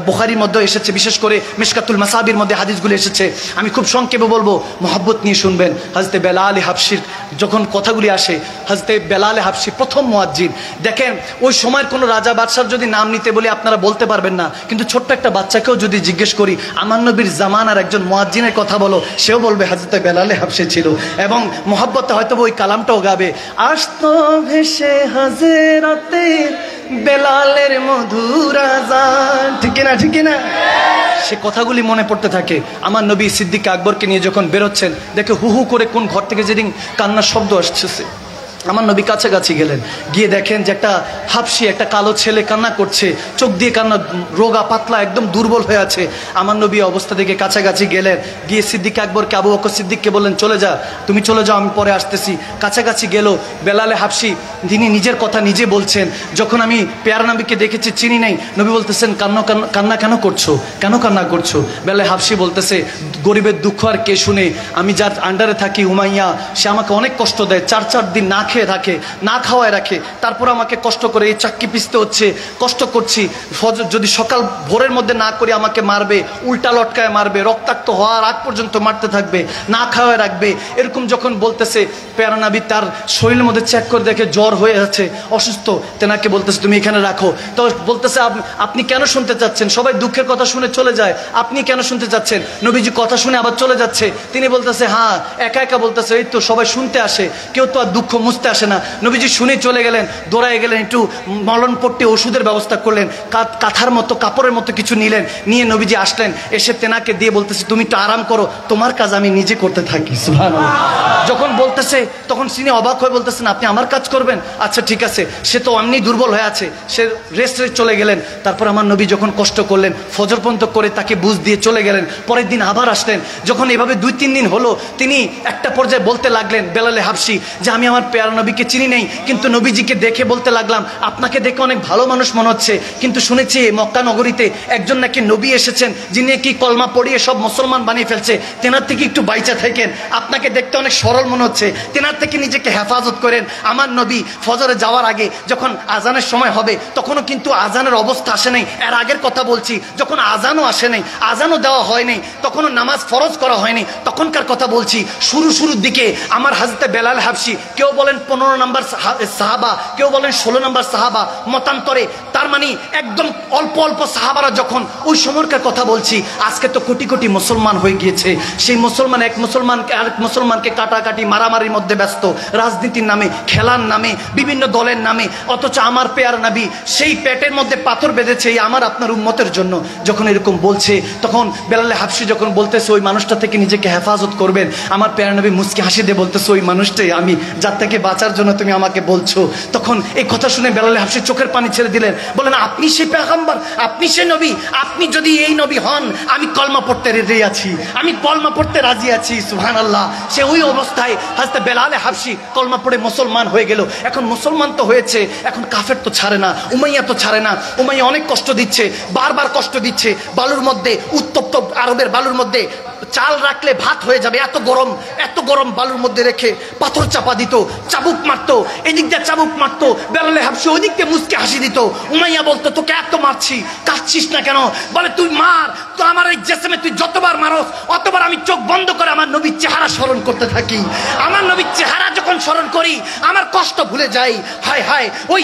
বুখারীর মধ্যে এসেছে, বিশেষ করে মিশকাতুল মাসাবির মধ্যে হাদিসগুলো এসেছে। আমি খুব সংক্ষেপে বলবো, মহব্বত নিয়ে শুনবেন। হযরত বেলাল হাবশীর যখন কথাগুলি আসে, হযরত বেলাল হাবশী প্রথম মুয়াজ্জিন। দেখেন ওই সময়ের কোনো রাজা বাদশার যদি নাম নিতে বলি আপনারা বলতে পারবেন না, কিন্তু ছোট্ট একটা বাচ্চাকেও যদি জিজ্ঞেস করি আমার নবীর জামানার একজন মুয়াজ্জিনের কথা বলো, সেও বলবে হযরত বেলাল হাবশী ছিল। এবং মহব্বতে হয়তো ওই কালামটাও গাবে, আসতো ভেসে হাজরাতে বেলালের মধুর আযান, ঠিক না? ঠিক না? সে কথাগুলি মনে পড়তে থাকে। আমার নবী সিদ্দিক আকবরকে নিয়ে যখন বেরোচ্ছেন, দেখে হু হু করে কোন ঘর থেকে যেদিন কান্নার শব্দ আসছে। আমার নবী কাছাকাছি গেলেন, গিয়ে দেখেন যে একটা হাবশী, একটা কালো ছেলে কান্না করছে, চোখ দিয়ে কান্না, রোগা পাতলা, একদম দুর্বল হয়ে আছে। আমার নবী অবস্থা থেকে কাছাকাছি গেলেন, গিয়ে সিদ্দিক আকবরকে, আবু বকর সিদ্দিককে বললেন চলে যা, তুমি চলে যাও, আমি পরে আসতেছি। কাছাকাছি গেল বেলালে হাবশী, তিনি নিজের কথা নিজে বলছেন, যখন আমি পেয়ারা নবীকে দেখেছি চিনি নাই। নবী বলতেছেন কান্না কেন করছো, কেন কান্না করছো? বেলালে হাবশী বলতেছে গরিবের দুঃখ আর কে শুনে, আমি যার আন্ডারে থাকি উমাইয়া, সে আমাকে অনেক কষ্ট দেয়, 4 দিন না খেয়ে থাকে, না খাওয়ায় রাখে, তারপর আমাকে কষ্ট করে এই চাক্কি পিষতে হচ্ছে, কষ্ট করছি। যদি সকাল ভোরের মধ্যে না করি আমাকে মারবে, উল্টা লটকায় মারবে, রক্তাক্ত হওয়ার আগ পর্যন্ত মারতে থাকবে, না খাওয়ায় রাখবে। এরকম যখন বলতেছে, পেয়ারা নবী তার শরীরের মধ্যে চেক করে দেখে জ্বর হয়ে আছে, অসুস্থ। তেনাকে বলতেছে তুমি এখানে রাখো। তো বলতেছে আপনি কেন শুনতে চাচ্ছেন? সবাই দুঃখের কথা শুনে চলে যায়, আপনি কেন শুনতে চাচ্ছেন? নবীজি কথা শুনে আবার চলে যাচ্ছে। তিনি বলতেছে হ্যাঁ, একা একা বলতেছে, এই তো সবাই শুনতে আসে, কেউ তো আর দুঃখ মুছতে আসে না। নবীজি শুনে চলে গেলেন, দৌড়ায় গেলেন, একটু মলন পট্টি ওষুধের ব্যবস্থা করলেন, কাঁথার মতো কাপড়ের মতো কিছু নিলেন, নিয়ে নবীজি আসলেন, এসে তেনাকে দিয়ে বলতেছে তুমি একটু আরাম করো, তোমার কাজ আমি নিজে করতে থাকি। সুবহানাল্লাহ। যখন বলতেছে তখন তিনি অবাক হয়ে বলতেছেন আপনি আমার কাজ করবেন? আচ্ছা ঠিক আছে। সে তো এমনি দুর্বল হয়ে আছে, সে রেস্টে চলে গেলেন। তারপর আমার নবী যখন কষ্ট করলেন, ফজর পর্যন্ত করে তাকে বুঝ দিয়ে চলে গেলেন। পরের দিন আবার আসলেন। যখন এভাবে 2-3 দিন হলো, তিনি একটা পর্যায়ে বলতে লাগলেন বেলালে হাবশী যে আমি আমার পেয়ারা নবীকে চিনি নেই, কিন্তু নবীজিকে দেখে বলতে লাগলাম আপনাকে দেখে অনেক ভালো মানুষ মনে হচ্ছে, কিন্তু শুনেছি মক্কা নগরীতে একজন নাকি নবী এসেছেন যিনি কি কলমা পড়িয়ে সব মুসলমান বানিয়ে ফেলছে, তেনার থেকে একটু বাইচা থাকেন, আপনাকে দেখতে অনেক সরল মনে হচ্ছে, তেনার থেকে নিজেকে হেফাজত করেন। আমার নবী ফজরে যাওয়ার আগে যখন আজানের সময় হবে, তখনও কিন্তু আজানের অবস্থা আসে নাই, এর আগের কথা বলছি, যখন আজানও আসে নাই, আজানও দেওয়া হয় নাই, তখনও নামাজ ফরজ করা হয়নি, তখনকার কথা বলছি। শুরুর দিকে আমার হযরত বেলাল হাবশী, কেউ বলেন 15 নম্বর সাহাবা, কেউ বলেন 16 নম্বর সাহাবা, মতান্তরে, তার মানে একদম অল্প অল্প সাহাবারা যখন, ওই সময়কার কথা বলছি। আজকে তো কোটি কোটি মুসলমান হয়ে গিয়েছে, সেই মুসলমান এক মুসলমানকে আরেক মুসলমানকে কাটাকাটি মারামারির মধ্যে ব্যস্ত, রাজনীতির নামে, খেলার নামে, বিভিন্ন দলের নামে। অথচ আমার পেয়ারা নবী সেই পেটের মধ্যে পাথর বেঁধেছে এই আমার আপনার উম্মতের জন্য। যখন এরকম বলছে, তখন বেলালে হাবশী যখন বলতেছে ওই মানুষটা থেকে নিজেকে হেফাজত করবেন, আমার পেয়ারা নবী মুচকি হাসি দিয়ে বলতেছে ওই মানুষটাই আমি, যার থেকে বাঁচার জন্য তুমি আমাকে বলছো। তখন এই কথা শুনে বেলালে হাবশী চোখের পানি ছেড়ে দিলেন। বলেন আপনি সেই পেগম্বর, আপনি সেই নবী? আপনি যদি এই নবী হন, আমি কলমা পড়তে রেডি আছি, আমি কলমা পড়তে রাজি আছি। সুবহানাল্লাহ। সে ওই অবস্থায় হযরত বেলাল হাবশি কলমা পড়ে মুসলমান হয়ে গেল। এখন মুসলমান তো হয়েছে, এখন কাফের তো ছাড়ে না, উমাইয়া তো ছাড়ে না। উমাইয়া অনেক কষ্ট দিচ্ছে, বারবার কষ্ট দিচ্ছে। বালুর মধ্যে, উত্তপ্ত আরবের বালুর মধ্যে চাল রাখলে ভাত হয়ে যাবে, এত গরম, এত গরম বালুর মধ্যে রেখে পাথর চাপা দিত, চাবুক মারতো, এদিক দিয়ে চাবুক মারতো। বেলাল হাবশি ওইদিক দিয়ে মুচকে হাসি দিত। উমাইয়া বলতো তোকে এত মারছি, কাঁদছিস না কেন? বলে তুই মার, তো আমার এই জেসেমে তুই যতবার মারস অতবার আমি চোখ বন্ধ করে আমার নবীর চেহারা স্মরণ করতে থাকি। আমার নবীর চেহারা যখন স্মরণ করি আমার কষ্ট ভুলে যাই। হায় হায়, ওই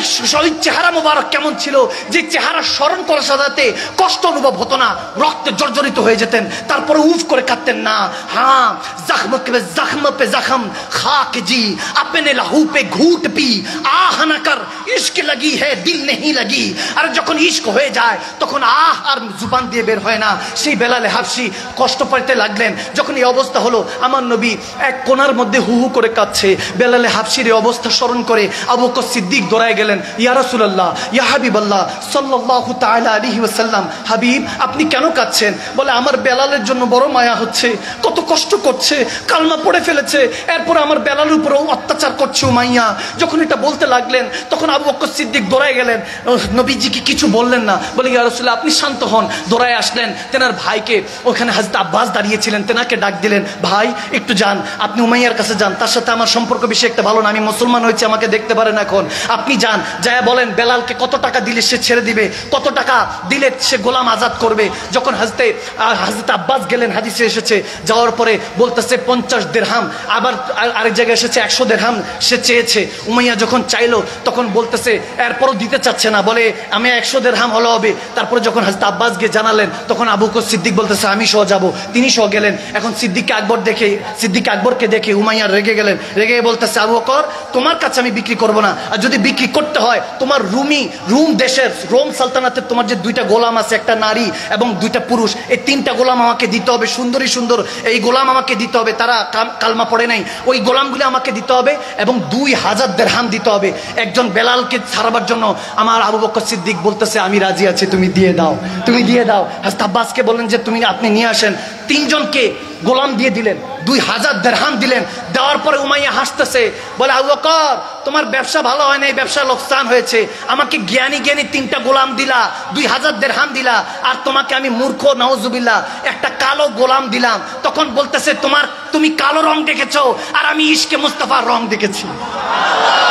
চেহারা মোবারক কেমন ছিল, যে চেহারা স্মরণ করার সাথে কষ্ট অনুভব হতো না, রক্তে জর্জরিত হয়ে যেতেন, তারপরে উফ করে কাঁদতেন না। হ্যাঁ, জখম পে জখম খাক জি, আপনে লাহু পে ঘুট পি, আহ না কর ইশক লাগি হে দিল নেহি লাগি। আর যখন ইশক হয়ে যায় তখন আহ আর জুবান দিয়ে বের হয় না। সেই বেলাল হাবশি কষ্ট পাইতে লাগলেন। যখন এই অবস্থা হলো, আমার নবী এক কোণার মধ্যে হু হু করে কাঁদছে। বেলাল হাবশির এই অবস্থা স্মরণ করে আবু বকর সিদ্দিক দৌড়ায় গেলেন, ইয়া রাসূলুল্লাহ, ইয়া হাবিবাল্লাহ সাল্লাল্লাহু তাআলা আলাইহি ওয়াসাল্লাম, হাবিব আপনি কেন কাঁদছেন? বলে আমার বেলালের জন্য বড় মায়া হচ্ছে, কত কষ্ট করছে, কালমা পড়ে ফেলেছে, এরপর আমার বেলালের উপর অত্যাচার করছে উমাইয়া। যখন এটা বলতে লাগলেন তখন আবু বকর সিদ্দিক দৌড়ায় গেলেন, নবীজিকে কিছু বললেন না। বলে ইয়া রাসূলুল্লাহ আপনি শান্ত হন। দৌড়ায় আসলেন, তেনার ভাইকে, ওখানে হযরত আব্বাস দাঁড়িয়েছিলেন, তেনাকে ডাক দিলেন, ভাই একটু যান, আপনি উমাইয়ার কাছে যান, তার সাথে আমার সম্পর্ক বেশি একটা ভালো না, আমি মুসলমান হয়েছি, আমাকে দেখতে পারেন এখন, আপনি যান, যায় বলেন বেলালকে কত টাকা দিলে সে ছেড়ে দিবে, কত টাকা দিলে সে গোলাম আজাদ করবে। যখন হযরত আব্বাস গেলেন, হাদিসে এসেছে, যাওয়ার পরে বলতেছে 50 দিরহাম, আবার আরেক জায়গায় এসেছে 100 দিরহাম সে চেয়েছে। উমাইয়া যখন চাইলো তখন বলতেছে, এরপরও দিতে চাচ্ছে না, বলে আমি 100 দিরহাম হলো হবে। তারপরে যখন হযরত আব্বাস গিয়ে জানালেন তখন আবু বকর সিদ্দিক বলতেছে আমি সহ যাব, তিনি সহ গেলেন। এখন সিদ্দিক আকবরকে দেখে উমাইয়া রেগে গেলেন, রেগে বলতেছে আবু বকর তোমার কাছে আমি বিক্রি করব না, আর যদি বিক্রি করতে হয় তোমার রোম দেশের, রোম সালতানাতের তোমার যে 2টা গোলাম আছে, একটা নারী এবং 2টা পুরুষ, এই 3টা গোলাম আমাকে দিতে হবে, সুন্দরী সুন্দর এই গোলাম আমাকে দিতে হবে, তারা কালমা পড়ে নাই, ওই গোলামগুলি আমাকে দিতে হবে এবং 2000 দিরহাম দিতে হবে একজন বেলালকে ছাড়াবার জন্য। আমার আবু বকর সিদ্দিক বলতেছে আমি রাজি আছি, তুমি দিয়ে দাও, তুমি দিয়ে দাও। হযরত আব্বাসকে বললেন যে আপনি নিয়ে আসেন। 3 জনকে গোলাম দিয়ে দিলেন, 2000 দিরহাম দিলেন। দেওয়ার পরে উমাইয়া হাসতেছে, বলে আবু বকর তোমার ব্যবসা ভালো হয় না, এই ব্যবসা লোকসান হয়েছে, আমাকে জ্ঞানী 3টা গোলাম দিলা, 2000 দিরহাম দিলা, আর তোমাকে আমি মূর্খ নাউজুবিল্লাহ একটা কালো গোলাম দিলাম। তখন বলতেছে তুমি কালো রং দেখেছো আর আমি ইশকে মুস্তাফার রং দেখেছি,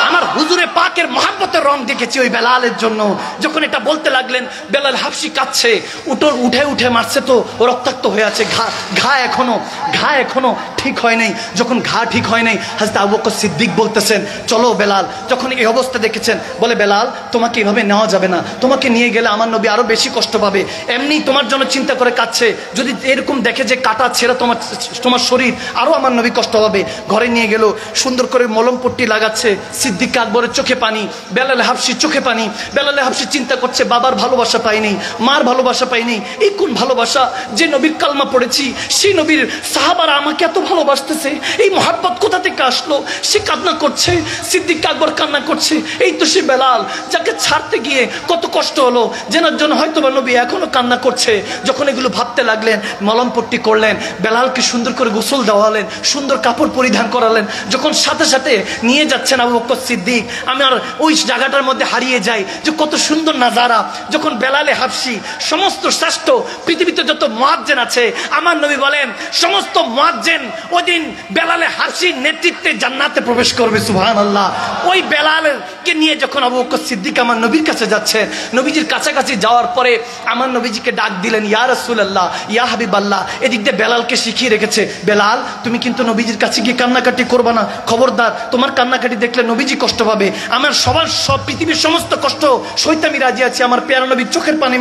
আমার হুজুরে পাকের মহব্বতের রং দেখেছি ওই বেলালের জন্য। যখন এটা বলতে লাগলেন বেলাল হাবশি কাঁদছে, উঠে মারছে তো রক্তাক্ত হয়ে আছে, ঘা এখনো ঠিক হয় নাই। যখন ঘা ঠিক হয় নাই হযরত আবু বকর সিদ্দিক বলতেছেন চলো বেলাল। যখন এই অবস্থা দেখেছেন বলে বেলাল তোমাকে এভাবে নেওয়া যাবে না, তোমাকে নিয়ে গেলে আমার নবী আরো বেশি কষ্ট পাবে, এমনি তোমার জন্য চিন্তা করে কাঁদছে, যদি এরকম দেখে যে কাটা ছেড়ে তোমার শরীর আরো আমার নবী কষ্ট পাবে। ঘরে নিয়ে গেল, সুন্দর করে মলম পট্টি লাগাচ্ছে, সিদ্দিক আকবরের চোখে পানি, বেলাল হাবশির চোখে পানি। বেলাল হাবশি চিন্তা করছে বাবার ভালোবাসা পাইনি, মার ভালোবাসা পাইনি, এই কোন ভালোবাসা, যে নবীর কালমা পড়েছি সেই নবীর সাহাবারা আমাকে এত ভালোবাসতেছে, এই মহব্বত কোথা থেকে আসলো? সে কান্না করছে, সিদ্দিক আকবর কান্না করছে, এই তো সে বেলাল যাকে ছাড়তে গিয়ে কত কষ্ট হলো, যেনার জন্য হয়তো বা নবী এখনো কান্না করছে। যখন এগুলো ভাবতে লাগলেন মলম পট্টি করলেন, বেলালকে সুন্দর করে গোসল দেওয়ালেন, সুন্দর কাপড় পরিধান করালেন। যখন সাথে সাথে নিয়ে যাচ্ছেন আবু বকর সিদ্দিক, আমার ওই জায়গাটার মধ্যে হারিয়ে যাই যে কত সুন্দর নাজারা। যখন বেলালে হাবশি সমস্ত শ্রেষ্ঠ পৃথিবীতে যত মুয়াজ্জিন আছে, আমার নবী বলেন সমস্ত মুয়াজ্জিন ওদিন বেলালে হাবশির নেতৃত্বে জান্নাতে প্রবেশ করবে, সুবহানাল্লাহ। ওই বেলালকে নিয়ে যখন আবু বকর সিদ্দিক আমার নবীর কাছে যাচ্ছেন, নবীজির কাছাকাছি যাওয়ার পরে আমার নবীজিকে ডাক দিলেন, ইয়া রাসূলুল্লাহ, ইয়া হাবিবাল্লাহ। এদিক দিয়ে বেলালকে শিখিয়ে রেখেছে, বেলাল তুমি কিন্তু নবীজির কাছে গিয়ে কান্নাকাটি করবা না, খবরদার, তোমার কান্নাকাটি দেখলে নবীজি কষ্ট পাবে। আমার সব পৃথিবীর সমস্ত কষ্ট সইতে আমি রাজি আছি, আমার প্যারা নবীর চোখের পানি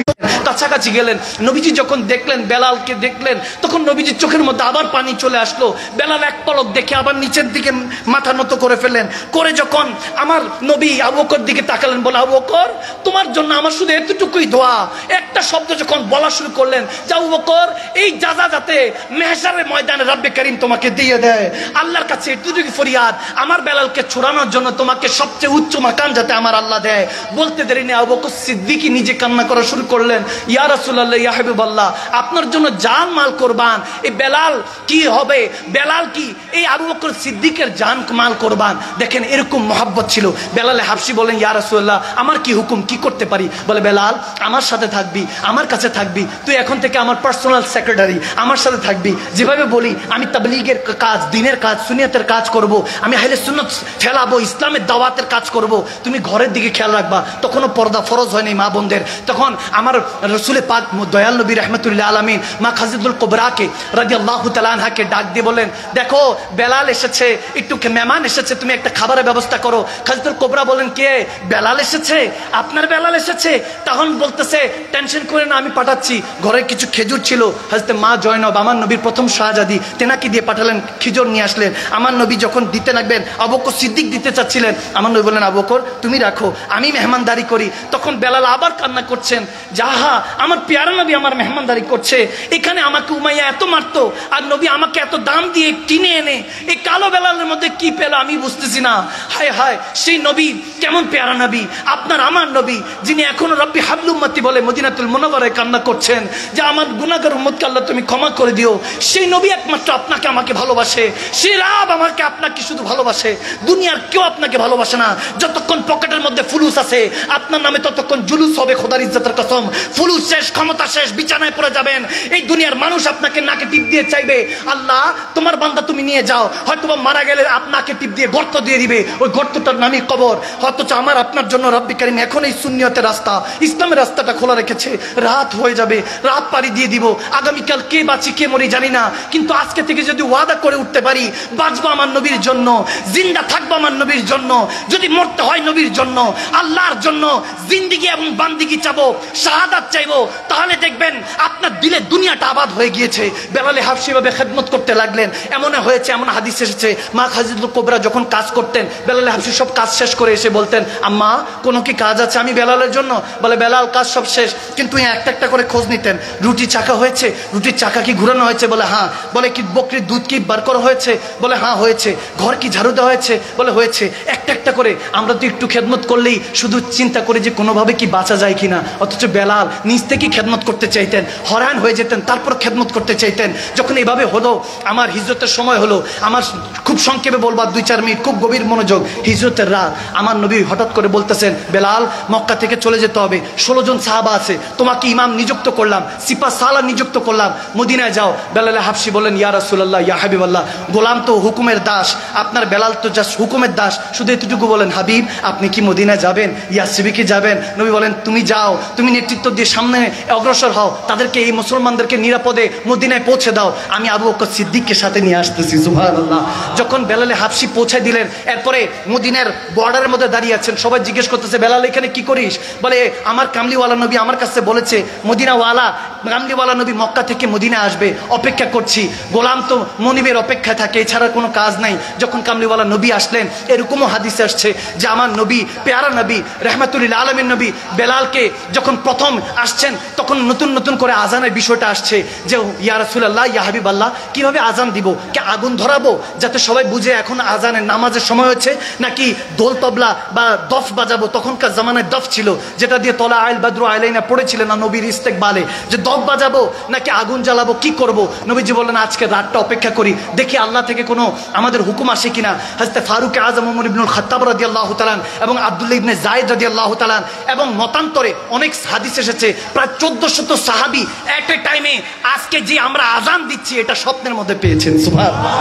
কাছাকাছি গেলেন, নবীজি যখন দেখলেন, বেলালকে দেখলেন, তখন নবীজির চোখের মধ্যে আবার পানি চলে আসলো। বেলাল এক পলক দেখে আবার নিচের দিকে মাথা নত করে ফেললেন। করে যখন আমার নবী আবু বকর দিকে তাকালেন, বলে আবু বকর তোমার জন্য আমার শুধু এতটুকুই দোয়া। একটা শব্দ যখন বলা শুরু করলেন যে আবু বকর এই যাজা যাতে মেহশারের ময়দানে রব্বে করিম তোমাকে দিয়ে দেয়, আল্লাহর কাছে এতটুকু ফরিয়াদ, আমার বেলালকে ছড়ানোর জন্য তোমাকে সবচেয়ে উচ্চ মাকাম যাতে আমার আল্লাহ দেয়। বলতে দেরি নেই, আবু বকর সিদ্দিকী নিজে কান্না করা শুরু করলেন, ইয়া রাসূলুল্লাহ, ইয়া হাবিবাল্লাহ, আপনার জন্য জান মাল কোরবান। এই বেলাল কি হবে, বেলাল কি এই আবু বকর সিদ্দিকের জান মাল কোরবান। দেখেন এরকম মহব্বত ছিল। বেলালে হাবশি বলেন, ইয়া রাসূলুল্লাহ, আমার কি হুকুম, কি করতে পারি? বলে বেলাল আমার সাথে থাকবি, আমার কাছে থাকবি, তুই এখন থেকে আমার পার্সোনাল সেক্রেটারি, আমার সাথে থাকবি। যেভাবে বলি আমি তাবলীগের কাজ, দ্বীনের কাজ, সুন্নিয়তের কাজ করব, আমি আহলে সুন্নাত ফেলাবো, ইসলামের দাওয়াতের কাজ করব, তুমি ঘরের দিকে খেয়াল রাখবা। তখনও পর্দা ফরজ হয়নি মা বোনদের। তখন আমার রসুলে পাক দয়াল নবী রাহমাতুল্লাহ আলামিন মা খাদিজাতুল কুবরাকে রাদিয়াল্লাহু তাআলা আনহাকে ডাক দিয়ে বলেন, দেখো বেলাল এসেছে, একটু মেহমান এসেছে, তুমি একটা খাবারের ব্যবস্থা করো। খাদিজাতুল কুবরা বলেন, কে? বেলাল এসেছে, আপনার বেলাল এসেছে। তখন বলতেছে, টেনশন করে না, আমি পাঠাচ্ছি। ঘরে কিছু খেজুর ছিল, হযরতে মা জয়নব আমার নবীর প্রথম শাহজাদি, তেনাকে দিয়ে পাঠালেন, খেজুর নিয়ে আসলেন। আমার নবী যখন দিতে লাগবেন, আবু বকর সিদ্দিক দিতে চাচ্ছিলেন, আমার নবী বললেন, আবু বকর তুমি রাখো, আমি মেহমানদারি করি। তখন বেলাল আবার কান্না করছেন, যাহা আমার পেয়ারা নবী আমার মেহমানদারি করছে, এখানে আমাকে উমাইয়া এত মারতো, আর নবী আমাকে এত দাম দিয়ে কিনে এনে এই কালো বেলালের মধ্যে কি পেল আমি বুঝতেছি না। হায় হায়, সেই নবী কেমন পেয়ারা নবী, আপনার আমার নবী, যিনি এখনো রব্বি হাবলু উম্মতি বলে মদিনাতুল মুনাওয়ারায় কান্না করছেন যে আমার গুনাহগার উম্মতকে আল্লাহ তুমি ক্ষমা করে দিও। সেই নবী একমাত্র আপনাকে আমাকে ভালোবাসে, সেই রাব আমাকে আপনাকে শুধু ভালোবাসে, দুনিয়ার কেউ আপনাকে ভালোবাসে না। যতক্ষণ পকেটের মধ্যে ফুলুস আছে আপনার নামে ততক্ষণ জুলুস হবে, খোদার ইজ্জতের কসম। ফুলুস শেষ, ক্ষমতা শেষ, বিছানায় পড়ে যাবেন। এই দুনিয়ার মানুষ আপনাকে নাকে টিপ দিয়ে চাইবে, আল্লাহ তোমার বান্দা তুমি নিয়ে যাও, হয়তো মারা গেলে আপনাকে টিপ দিয়ে গর্ত দিয়ে দিবে, ওই গর্তটার নামই কবর। অথচ আমার আপনার জন্য রব্বি কারীম এখন এই সুন্নিয়তের রাস্তা, ইসলামের রাস্তাটা খোলা রেখেছে। রাত হয়ে যাবে, রাত পাড়ি দিয়ে দিব, আগামীকাল কে বাঁচি কে মরি জানি না, কিন্তু আজকে থেকে যদি ওয়াদা করে উঠতে পারি বাঁচবো আমার নবীর জন্য, জিন্দা থাকবো আমার নবীর জন্য, যদি মরতে হয় নবীর জন্য, আল্লাহর জন্য জিন্দিগি এবং বান্দিগি চাবো, শাহাদাত চাইবো, তাহলে দেখবেন আপনার দিলে দুনিয়াটা আবাদ হয়ে গিয়েছে। বেলালে হাবশি ভাবে খেদমত করতে লাগলেন। এমন হয়েছে, এমন হাদিস এসেছে, মা খাদিজাতুল কুবরা যখন কাজ করতেন, বেলালে হাবশি সব কাজ শেষ করে এসে বলতেন, আম্মা কোনো কি কাজ আছে আমি বেলালের জন্য? বলে বেলাল কাজ সব শেষ, কিন্তু একটা একটা করে খোঁজ নিতেন, রুটি চাকা হয়েছে, রুটির চাকা কি ঘুরানো হয়েছে? বলে হ্যাঁ। বলে কি বকরির দুধ কি বার করা হয়েছে? বলে হ্যাঁ হয়েছে। ঘর কি ঝাড়ু দেওয়া হয়েছে? বলে হয়েছে। একটা একটা করে আমরা তো একটু খেদমত করলেই শুধু চিন্তা করি যে কোনোভাবে কি বাঁচা যায় কিনা, অথচ বেলাল নিজ থেকেই খেদমত করতে চাইতেন, হয়রান হয়ে যেতেন, তারপর খেদমত করতে চাইতেন। যখন এইভাবে হলো, আমার হিজরতের সময় হলো, আমার খুব সংক্ষেপে বলবার 2-4 মিনিট, খুব গভীর মনোযোগ। হিজরতের রাত, আমার নবী হঠাৎ করে বলতেছেন, বেলাল মক্কা থেকে চলে যেতে হবে, 16 জন সাহাবা আছে, তোমাকে ইমাম নিযুক্ত করলাম, সিপা সালার নিযুক্ত করলাম, মদিনায় যাও। বেলালে হাবশি বলেন, ইয়া রাসূলুল্লাহ, ইয়া হাবিবাল্লাহ, গোলাম তো হুকুমের দাস, আপনার বেলাল তো জাস্ট হুকুমের দাস, শুধু এতটুকু বলেন, হাবিব আপনি কি মদিনায় যাবেন, ইয়াসরিবে যাবেন? নবী বলেন, তুমি যাও, তুমি নেতৃত্ব দিয়ে সামনে অগ্রসর হও, তাদেরকে এই মুসলমানদেরকে নিরাপদে মদিনায় পৌঁছে দাও, আমি আবু বকর সিদ্দিককে সাথে নিয়ে আসতেছি। সুবহানাল্লাহ। যখন বেলালে হাবশি পৌঁছে দিলেন, এরপরে মদিনার বর্ডারের মধ্যে দাঁড়িয়ে আছেন, সবাই জিজ্ঞেস করতেছে, বেলাল এখানে কি করিস? বলে আমার কামলিওয়ালা নবী আমার কাছে বলেছে মদিনাওয়ালা কামলিওয়ালা নবী মক্কা থেকে মদিনা আসবে, অপেক্ষা করছি। গোলাম তো মনিবের অপেক্ষায় থাকে, এছাড়া কোনো কাজ নাই। যখন কামলিওয়ালা নবী আসলেন, এরকমও হাদিসে আসছে যে আমার নবী, পেয়ারা নবী, রাহমাতুল আলামিন নবী বেলালকে যখন প্রথম আসছেন, তখন নতুন নতুন করে আজানের বিষয়টা আসছে যে ইয়া রাসূলুল্লাহ, ইয়া হাবিবাল্লাহ, কিভাবে আজান দিব? কে আগুন ধরাবো যাতে সবাই বুঝে এখন আজানের নামাজের সময় হচ্ছে, নাকি দোল তবলা বা দফ বাজাবো? তখনকার জামানায় দফ ছিল, যেটা দিয়ে তলা আইল বাদরু আইলাইনা পড়েছিলেন না নবীর ইস্তেকবালে, যে দফ বাজাবো নাকি আগুন জ্বালাবো, কি করব? নবীজি বললেন, আজকে রাতটা অপেক্ষা করি, দেখি আল্লাহ থেকে কোনো আমাদের হুকুম আসে কিনা। হযরত ফারুক আযম ওমর ইবনুল খাত্তাব রাদিয়াল্লাহু তাআলা এবং আব্দুল্লাহ ইবনে যায়েদ রাদিয়াল্লাহু তাআলা এবং মতান্তরে অনেক হাদিস এসেছে, প্রায় 1400 সাহাবী এট এ টাইমে আজকে যে আমরা আজান দিচ্ছি এটা স্বপ্নের মধ্যে পেয়েছেন। সুবহানাল্লাহ।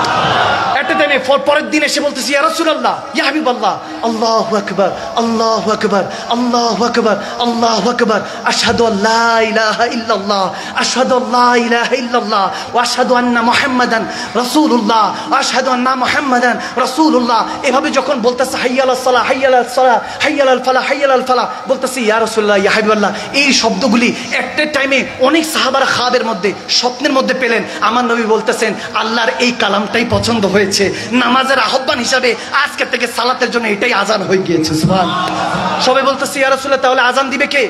একটা টাইমে পরের দিন এসে বলতেছি ইয়া রাসূলুল্লাহ, ইয়া হাবিবাল্লাহ, আল্লাহু আকবার, আল্লাহু আকবার, আল্লাহু আকবার, আল্লাহু আকবার, আশহাদু আল্লা ইলাহা ইল্লাল্লাহ, আশহাদু আল্লা ইলাহা ইল্লাল্লাহ, ওয়া আশহাদু আন্না মুহাম্মাদান রাসূলুল্লাহ, ওয়া আশহাদু আন্না মুহাম্মাদান রাসূলুল্লাহ। এভাবে যখন বলতেছে হাইয়া আলাস সালাহ, হাইয়া আলাস সালাহ, হাইয়া আলাল ফালাহ, হাইয়া আলাল ফালাহ, বলতেছি ইয়া রাসূলুল্লাহ, ইয়া হাবিবাল্লাহ। এই শব্দগুলি একটা টাইমে অনেক সাহাবারা খাবের মধ্যে, স্বপ্নের মধ্যে পেলেন। আমার নবী বলতেছেন আল্লাহর এই কালামটাই পছন্দ হয়েছে, নামাজের আহ্বান হিসাবে আজকে থেকে সালাতের জন্য এটাই আজান হয়ে গিয়েছে। সুবহানাল্লাহ। সবাই বলতেছে ইয়া রাসূলুল্লাহ, তাহলে আজান দিবে কে?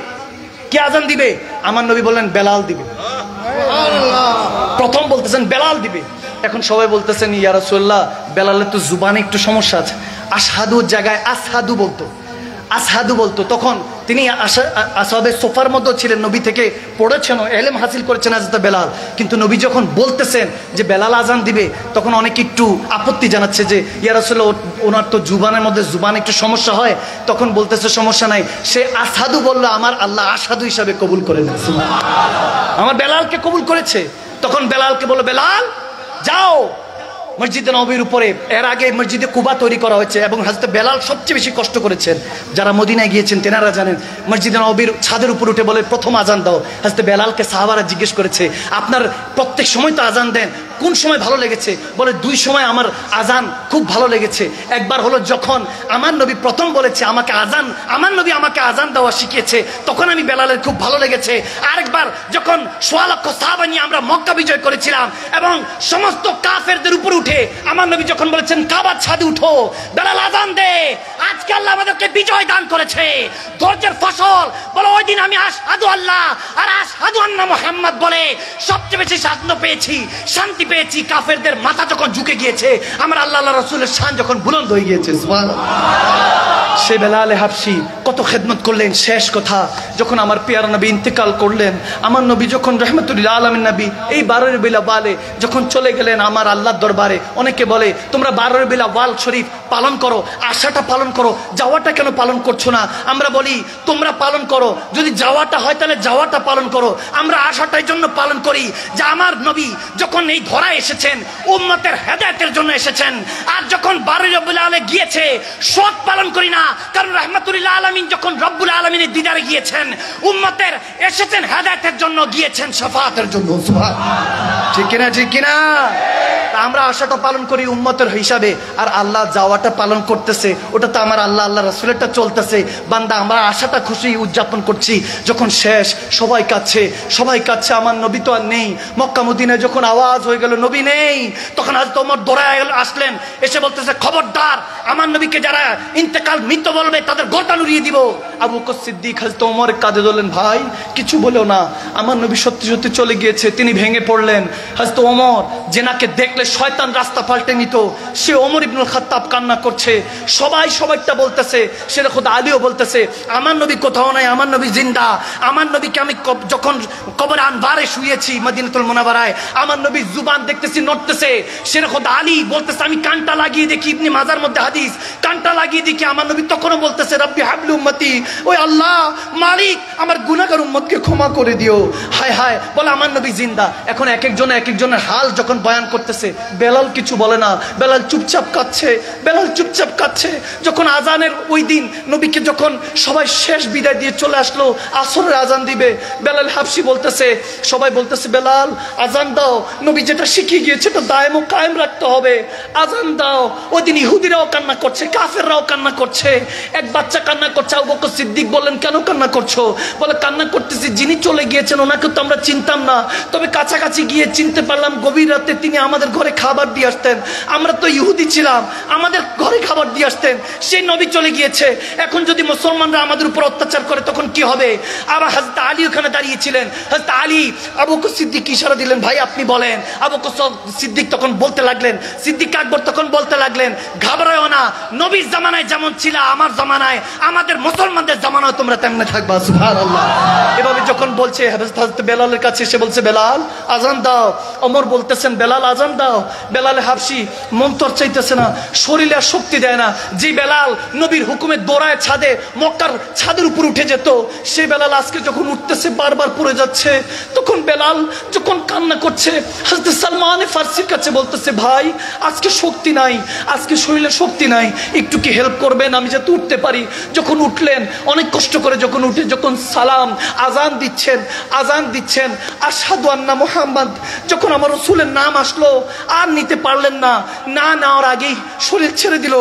কে আজান দিবে? আমার নবী বললেন বেলাল দিবে। প্রথম বলতেছেন বেলাল দিবে। এখন সবাই বলতেছেন ইয়া রাসূলুল্লাহ, বেলালের তো জুবানে একটু সমস্যা আছে, আশহাদুর জায়গায় আসহাদু বলতো, আসহাদু বলতো। তখন তিনি আসহাবে সোফার মধ্যে ছিলেন, নবী থেকে পড়েছেন, ইলম হাসিল করেছেন হযরত বেলাল। কিন্তু নবী যখন বলতেছেন যে বেলাল আজান দিবে, তখন অনেকে একটু আপত্তি জানাচ্ছে যে ইয়া রাসূলুল্লাহ, ওনার তো জুবানের মধ্যে জুবান একটু সমস্যা হয়। তখন বলতেছে সমস্যা নাই, সে আসহাদু বললো, আমার আল্লাহ আশহাদু হিসাবে কবুল করে নেন। আমার বেলালকে কবুল করেছে। তখন বেলালকে বলল, বেলাল যাও মসজিদে নববীর উপরে। এর আগে মসজিদে কুবা তৈরি করা হয়েছে এবং হযরত বেলাল সবচেয়ে বেশি কষ্ট করেছেন। যারা মদিনায় গিয়েছেন তেনারা জানেন, মসজিদে নববীর ছাদের উপর উঠে বলে প্রথম আজান দাও। হযরত বেলালকে সাহাবারা জিজ্ঞেস করেছে, আপনার প্রত্যেক সময় তো আজান দেন, কোন সময় ভালো লেগেছে? বলে দুই সময় আমার আজান খুব ভালো লেগেছে। একবার হলো যখন আমার নবী প্রথম বলেছে আমাকে আজান, আমার নবী আমাকে আজান দেওয়া শিখিয়েছে, তখন আমি বেলালের খুব ভালো লেগেছে। আরেকবার যখন ১৬ লক্ষ সাহাবা নিয়ে আমরা মক্কা বিজয় করেছিলাম এবং সমস্ত কাফেরদের উপর উঠে আমার নবী যখন বলেছেন কাবার ছাদে উঠো, বেলাল আজান দে, আজকে আল্লাহ আমাদেরকে বিজয় দান করেছে, ধৈর্যের ফসল। বলে ওই দিন আমি আশহাদু আল্লাহ আর আশহাদু আন্না মুহাম্মদ বলে সবচেয়ে বেশি শান্তি পেয়েছি, শান্তি পেয়েছি। কাফেরদের মাথা যখন ঝুঁকে গিয়েছে, আমার আল্লাহ রাসূলের শান যখন বুলন্দ হয়ে গিয়েছে। সুবহানাল্লাহ। সে বেলালে হাবশি কত খেদমত করলেন। শেষ কথা, যখন আমার পিয়ার নবী ইন্তেকাল করলেন, আমার নবী যখন রাহমাতুল লিল আলামিন নবী এই 12 রবিউল আউয়ালে যখন চলে গেলেন আমার আল্লাহর দরবারে, অনেকে বলে তোমরা 12 রবিউল আউয়াল শরীফ পালন করো, আশাটা পালন করো, যাওয়াটা কেন পালন করছো না? আমরা বলি তোমরা পালন করো, যদি যাওয়াটা হয় তাহলে যাওয়াটা পালন করো। আমরা আশাটার জন্য পালন করি যে আমার নবী যখন এই ধরায় এসেছেন উম্মতের হেদায়েতের জন্য এসেছেন। আর যখন 12 রবিউল আউয়ালে গিয়েছে শোক পালন করি না, কারণ রাহমাতুল লিল আলামিন যখন রব্বুল আলামিনের দিদারে গিয়েছেন, উম্মতের এসেছেন হেদায়েতের জন্য, গিয়েছেন শাফাআতের জন্য। সুবহানাল্লাহ। ঠিক কিনা? ঠিক কিনা? আমরা আশাটা পালন করি উম্মতের হিসাবে, আর আল্লাহ যাওয়াটা পালন করতেছে, ওটা তো আমার আল্লাহ আল্লাহ রাসূলেরটা চলতেছে। বান্দা আমরা আশাটা খুশি উদযাপন করছি। যখন শেষ সবাই কাচ্ছে, সবাই কাচ্ছে, আমার নবী তো আর নেই। মক্কা মদিনায় যখন আওয়াজ হয়ে গেল নবী নেই, তখন হযরত ওমর দৌড়ায় আসলেন, এসে বলতেছে খবরদার, আমার নবীকে যারা ইন্তেকাল মৃত বলবে তাদের গর্দান উড়িয়ে দিব। আবু বকর সিদ্দিক হযরত ওমরের কাঁধে ধরলেন, ভাই কিছু বলেও না, আমার নবী সত্যি সত্যি চলে গিয়েছে। তিনি ভেঙে পড়লেন। হযরত ওমর যেনাকে দেখলে শয়তান রাস্তা পাল্টে নিত, সে ওমর ইবনুল খাত্তাব কান্না করছে। সবাই সবাইটা বলতেছে, সেটা খোদ আলীও বলতেছে আমার নবী কোথাও নাই, আমার নবী জিন্দা। আমার নবীকে আমি যখন কবরে আনবারে শুয়েছি মদিনাতুল মুনাওয়ারায়, আমার নবীর জুবান দেখতেছি নড়তেছে। সেটা খোদ আলী বলতেছে আমি কানটা লাগিয়ে দেখি, ইবনে মাজার মধ্যে হাদিস, কানটা লাগিয়ে দেখি আমার নবী তখনও বলতেছে রব্বি হাবলি উম্মতি, ওই আল্লাহ মালিক আমার গুনাহগার উম্মতকে ক্ষমা করে দিও। হায় হায়, বলে আমার নবী জিন্দা। এখন এক একজনের হাল যখন বয়ান করতেছে, বেলাল কিছু বলে না, বেলাল চুপচাপ কাঁদছে, বেলাল চুপচাপ কাঁদছে। যখন আজানের ওই দিন নবীকে যখন সবাই শেষ বিদায় দিয়ে চলে আসলো, আসরের আজান দিবে, বেলাল হাবশি বলতেছে, সবাই বলতেছে বেলাল আজান দাও, নবী যেটা শিখিয়ে গিয়েছে এটা দায়েম ও কায়েম রাখতে হবে, আজান দাও। ওই দিন ইহুদিরাও কান্না করছে, কাফেররাও কান্না করছে, এক বাচ্চা কান্না করছে। আবু বকর সিদ্দিক বললেন কেন কান্না করছো? বলে কান্না করতেছি, যিনি চলে গিয়েছেন ওনাকে তো আমরা চিনতাম না, তবে কাছাকাছি গিয়ে চিনতে পারলাম। গভীর রাতে তিনি আমাদের ঘরে খাবার দিয়ে আসতেন, আমরা তো ইহুদি ছিলাম, আমাদের ঘরে খাবার দিয়ে আসতেন। সেই নবী চলে গিয়েছে, এখন যদি মুসলমানরা আমাদের উপর অত্যাচার করে তখন কি হবে? আবার হযরত আলী ওখানে দাঁড়িয়েছিলেন। হযরত আলী আবু বকর সিদ্দিক ইশারা দিলেন, ভাই আপনি বলেন। আবু বকর সিদ্দিক তখন বলতে লাগলেন, সিদ্দিক আকবর তখন বলতে লাগলেন, ঘাবড়ায়ও না, নবীর জামানায় যেমন ছিল আমার জামানায়, আমাদের মুসলমানদের জামানায় তোমরা তেমনি থাকবা। সুবহানাল্লাহ। এভাবে যখন বলছে হযরত বেলালের কাছে এসে বলছে বেলাল আজান দাও, ওমর বলতেছেন বেলাল আজান দাও। বেলাল হাবশি মন্তর চাইতেছে না, শরীরে আর শক্তি দেয় না। যে বেলাল নবীর হুকুমে দৌড়ায় ছাদে, মক্কার ছাদের উপর উঠে যেত, সেই বেলাল আজকে যখন উঠতেছে বারবার পড়ে যাচ্ছে। তখন বেলাল যখন কান্না করছে, হযরত সালমান ফারসির কাছে বলতেছে ভাই আজকে শক্তি নাই, আজকে শরীরে শক্তি নাই, একটু কি হেল্প করবেন আমি যাতে উঠতে পারি। যখন উঠলেন অনেক কষ্ট করে, যখন উঠে যখন সালাম আজান দিচ্ছেন আশহাদু আন্না মুহাম্মদ, যখন আমার রাসূলের নাম আসলো আর নিতে পারলেন না, না নেওয়ার আগেই শরীর ছেড়ে দিল,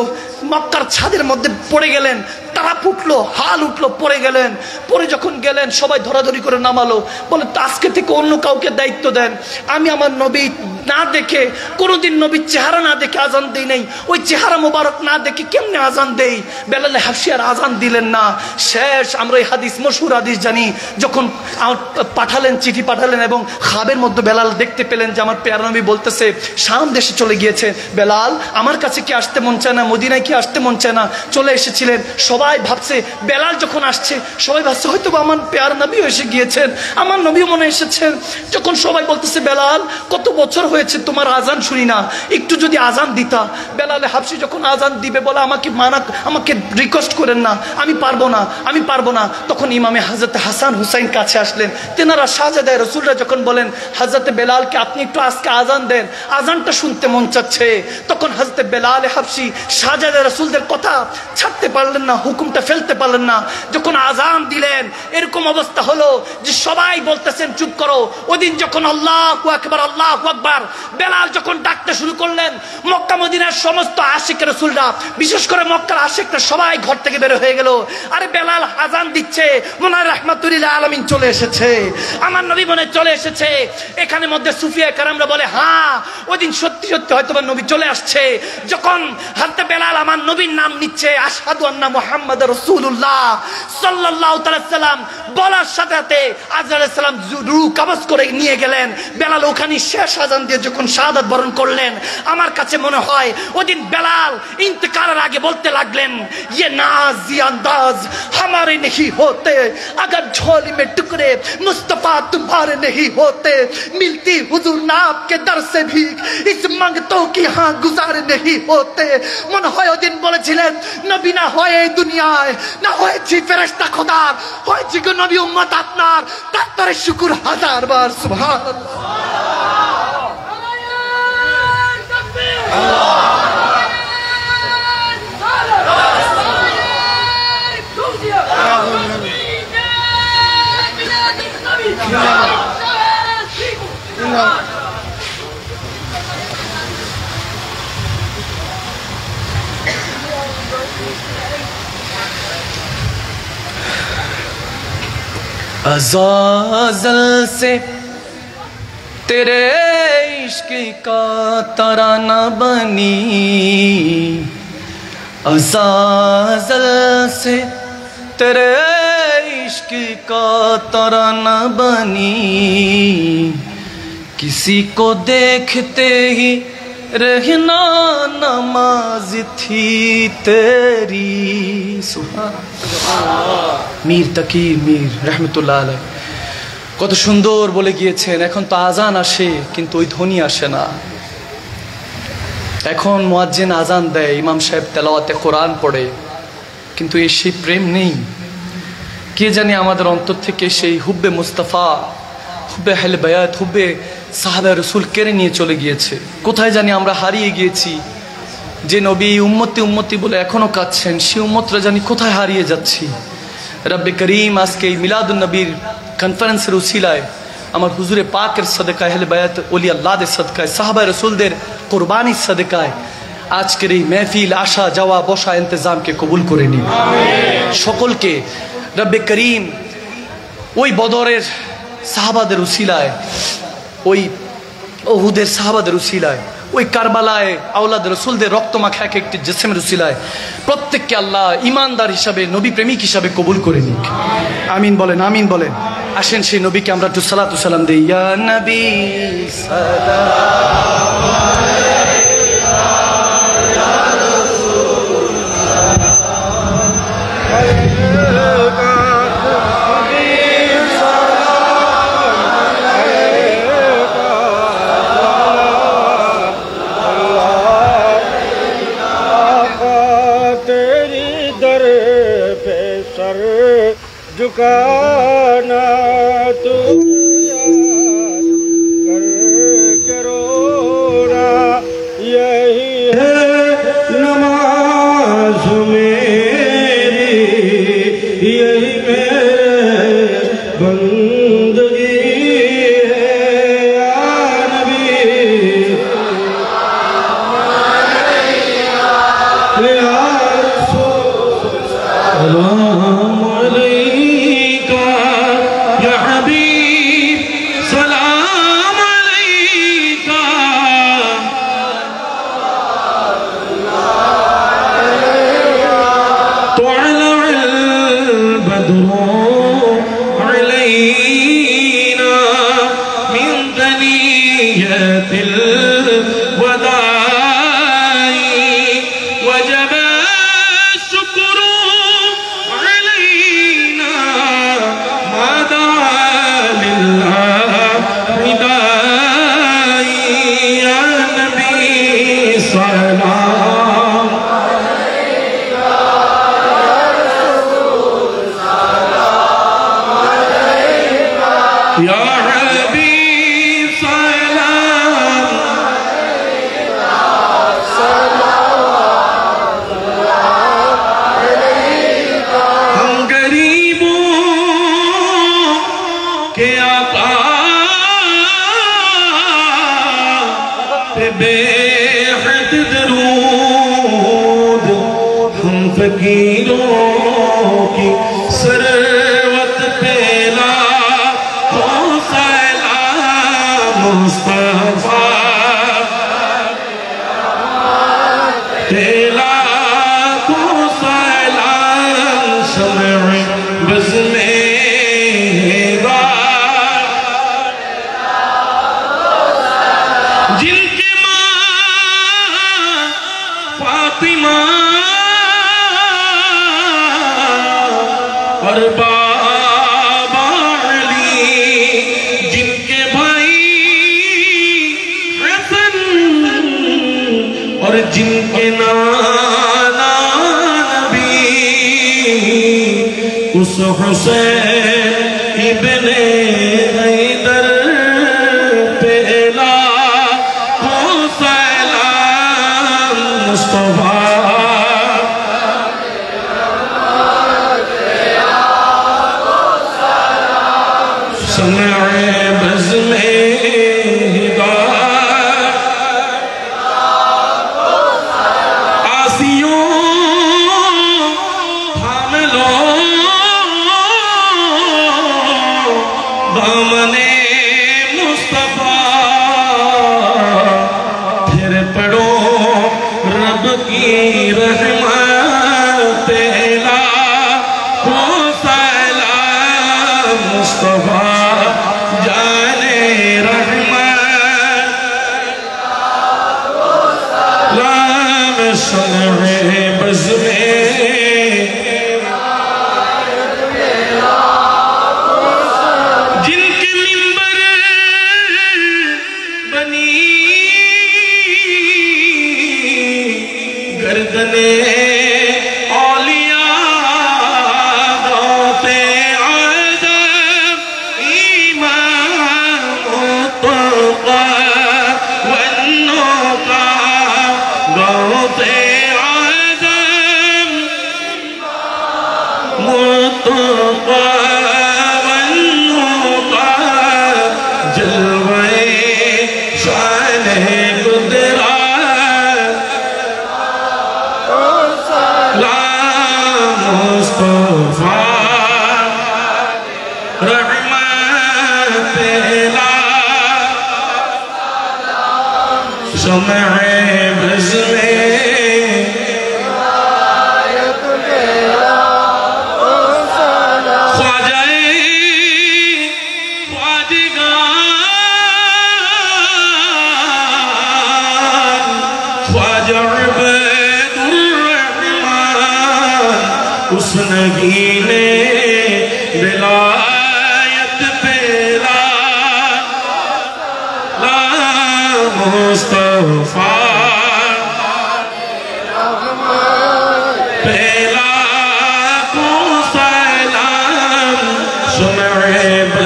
মক্কার ছাদের মধ্যে পড়ে গেলেন। তারা ফুটলো, হাল উঠলো, পড়ে গেলেন। পরে যখন গেলেন সবাই ধরাধরি করে নামালো, বলে আজকে থেকে অন্য কাউকে দায়িত্ব দেন। আমি আমার নবী না দেখে, কোনোদিন নবীর চেহারা না দেখে আজান দেই নাই, ওই চেহারা মোবারক না দেখে কেমনে আজান দেই। বেলাল হাবশি আর আজান দিলেন না। শেষ আমরা এই হাদিস, মশহুর হাদিস জানি, যখন পাঠালেন, চিঠি পাঠালেন এবং খাবের মধ্যে বেলাল দেখতে পেলেন যে আমার প্যারা নবী বলতেছে শাম দেশে চলে গিয়েছে। বেলাল আমার কাছে কি আসতে মন চায় না, মদিনায় কি আসতে মন চায় না, চলে এসেছিলেন। সবাই ভাবছে বেলাল যখন আসছে, সবাই ভাবছে হয়তো আমার প্যারা নবীও এসে গিয়েছেন, আমার নবীও মনে এসেছেন। যখন সবাই বলতেছে বেলাল কত বছর হয়েছে তোমার আজান শুনি না, একটু যদি আজান দিতা। বেলাল হাবশি যখন আজান দিবে বলে আমাকে রিকোয়েস্ট করেন না, আমি পারবো না। তখন ইমামে হযরত হাসান হুসাইন কাছে আসলেন, তেনারা শাহজাদা রাসূলরা যখন বলেন হযরত বেলালকে আপনি একটু আজকে আজান দেন, আজানটা শুনতে মন চাচ্ছে। তখন হযরত বেলাল হাবশি শাহজাদা রাসূলদের কথা ছাড়তে পারলেন না, হুকুমটা ফেলতে পারলেন না। যখন আজান দিলেন এরকম অবস্থা হলো যে সবাই বলতেছেন চুপ করো। ওদিন যখন আল্লাহু আকবার আল্লাহু আকবার বেলাল যখন ডাকতে শুরু করলেন, মক্কা মদিনার সমস্ত আশিক রাসূলরা, বিশেষ করে মক্কার আশিকরা সবাই ঘর থেকে বের হয়ে গেল। আরে বেলাল আজান দিচ্ছে, মনে হয় রাহমাতুল আলামিন চলে এসেছে, আমার নবী মনে চলে এসেছে। এখানে মধ্যে সুফিয়া কেরামরা বলে হ্যাঁ ওইদিন সত্যি সত্যি হয়তো নবী চলে আসছে। যখন হযরত বেলাল আমার নবীর নাম নিচ্ছে, আশহাদু আন্না মুহাম্মাদুর রাসূলুল্লাহ সাল্লাল্লাহু তাআলা সাল্লাম বলার সাথে সাথে আজরাইল আলাইহিস সালাম রূহ কবজ করে নিয়ে গেলেন। বেলাল ওখানে শেষ আজান দিয়ে যখন শাহাদাত বরণ করলেন, আমার কাছে মনে হয় ওদিন বেলাল ইন্তেকালের আগে বলতে লাগলেন ये नाज ये अंदाज हमारे नहीं होते, अगर झोली में टुकड़े मुस्तफा तुम्हारे नहीं होते, मिलती हुजूर नाप के दर से भी इस मंगतों की हाँ गुजारे नहीं होते। মনে হয় ওদিন বলেছিলেন নবী না হয় এই দুনিয়ায়, না হয়েছি ফেরেশতা খোদার, হয়েছি গো নবী উম্মত আপনার, তার শুকর হাজার বার সুবহানাল্লাহ। अज़ाज़ल से तेरे इश्क का तराना बनी, अज़ाज़ल से तेरे इश्क का तराना बनी, किसी को देखते ही रहना नमाज थी तेरी। মীর তাকির মীর রহমতুল্লাহ আলাইহ কত সুন্দর বলে গিয়েছেন। এখন তো আজান আসে কিন্তু ওই ধ্বনি আসে না। এখন মুয়াজ্জিন আজান দেয়, ইমাম সাহেব তেলাওয়াতে কোরআন পড়ে, কিন্তু এই সেই প্রেম নেই। কে জানি আমাদের অন্তর থেকে সেই হুব্বে মুস্তাফা, হুব্বে আহলে বায়াত, হুব্বে সাহাবা রাসূল কেড়ে নিয়ে চলে গিয়েছে। কোথায় জানি আমরা হারিয়ে গিয়েছি। যে নবী উম্মতি উম্মতি বলে এখনো কাঁদছেন, সে উম্মতরা জানি কোথায় হারিয়ে যাচ্ছি। রব্বে করিম আজকে এই মিলাদুন নবীর কনফারেন্সের উসিলায়, আমার হুজুরে পাকের সদকায়, আহলে বায়াত ওলি আল্লাহদের সদকায়, সাহাবা রাসূলদের কুরবানির সদকায় আজকের এই মেহফিল, আসা যাওয়া বসা ইন্তজামকে কবুল করে নিন সকলকে। রব্বে করিম ওই বদরের সাহাবাদের উসিলায়, ওই উহুদের সাহাবাদের উসিলায়, ওই কারবালায় আওলাদ রাসূলদের রক্তমাখা এক একটি জিসমের উসিলায় প্রত্যেককে আল্লাহ ইমানদার হিসাবে, নবী প্রেমিক হিসাবে কবুল করে নিক। আমিন বলেন, আমিন বলেন। আসেন সেই নবীকে আমরা একটু সালাতু সালাম দেই। ইয়া নবী সালাম আলাইকা ইয়া রাসূলুল্লাহ।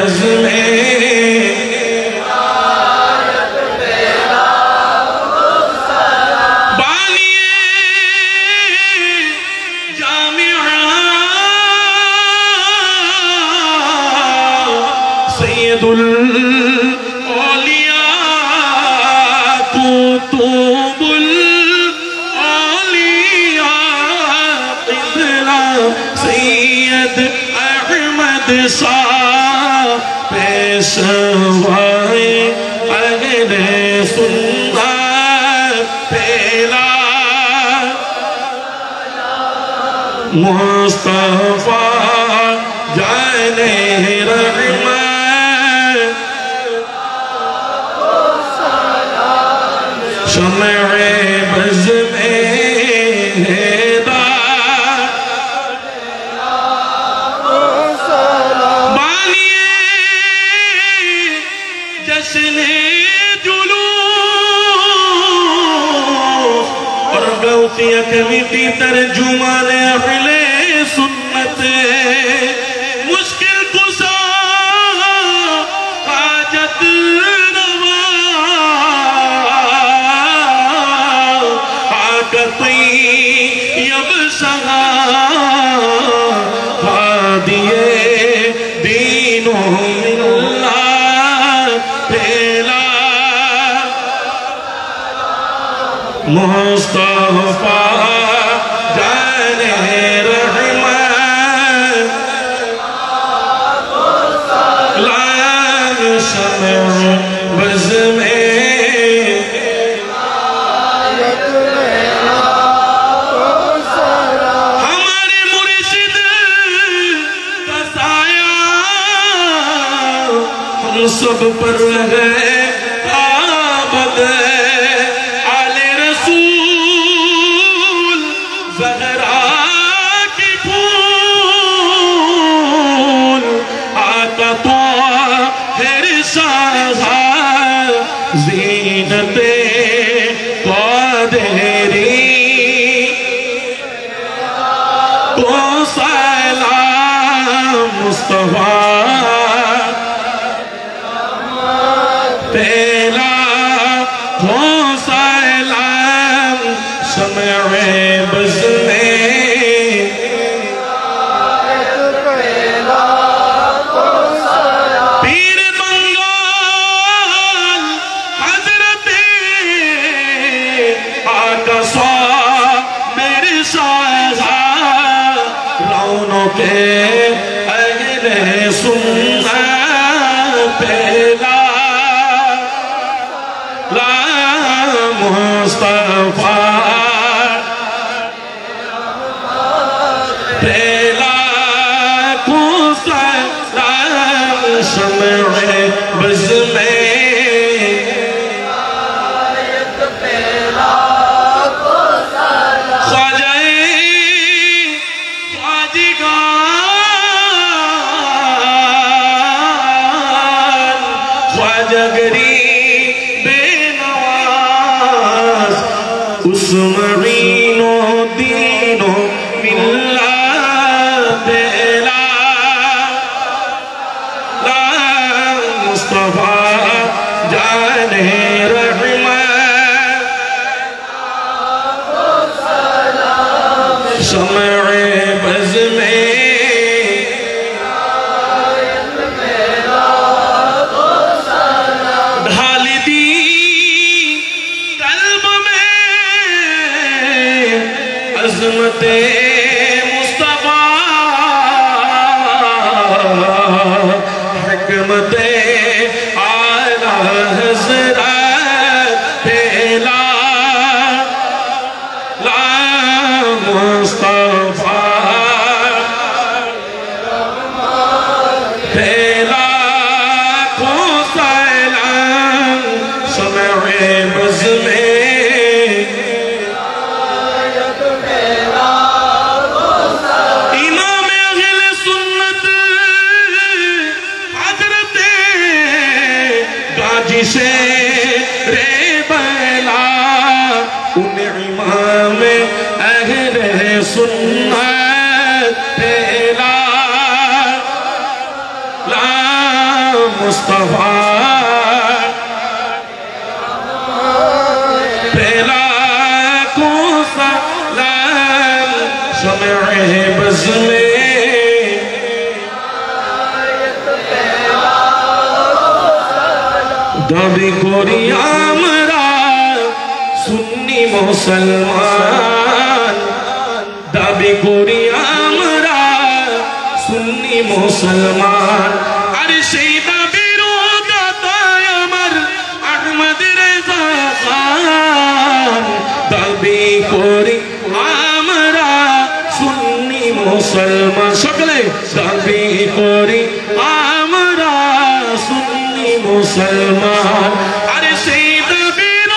بزم الاولیاء قطب الاولیاء قبلہ سید احمد شاہ پیشوائے اہل سنت پھیلا مصطفیٰ جان رحمت شمع بز میں ہدایت بانیے جشن جلوس اور غوثیہ کمیٹی ترجمان اہل سنت مشکل کشا حاجت روا آقا طیب شہا ہادیے دین و ملت پھیلا مصطفیٰ جان رحمت لان شمع بز میں ہمارے مرشد کا سایہ ہم سب پر ہے آباد آل رسول زہرا کی پھول آقا طاہر شاہ زینت قادری تو سلام مصطفیٰ پہلا تو سلام شمع بز میں پیر بنگال حضرت آقا صابر شاہ رونوں کے اہل سنت پہلا لا مصطفیٰ پہلا کو سلام شمع بز میں خواجہ خواجگان خواجہ غریب نواز اس معین و دین و ملت پھیلا لا مصطفیٰ جان رحمت شمع بز میں ڈھال دی قلب میں عظمت مصطفیٰ حکمت اعلیٰ حضرت پھیلا لا مصطفیٰ پھیلا کو سلام شمع بز میں امام اہل سنت حضرت گاجی شیر بیلا ان امام اہل سنت پھیلا لا مصطفیٰ پھیلا کو سلام شمع بز میں দাবি করি আমরা সুন্নি মুসলমান, দাবি করি আমরা সুন্নি মুসলমান। আর সেই দাবির দাতায় আমার আহমদ রেজা খান, দাবি করি আমরা সুন্নি মুসলমান। সকলে দাবি করি আমরা সুন্নি মুসলমান। আরে সেই দাবির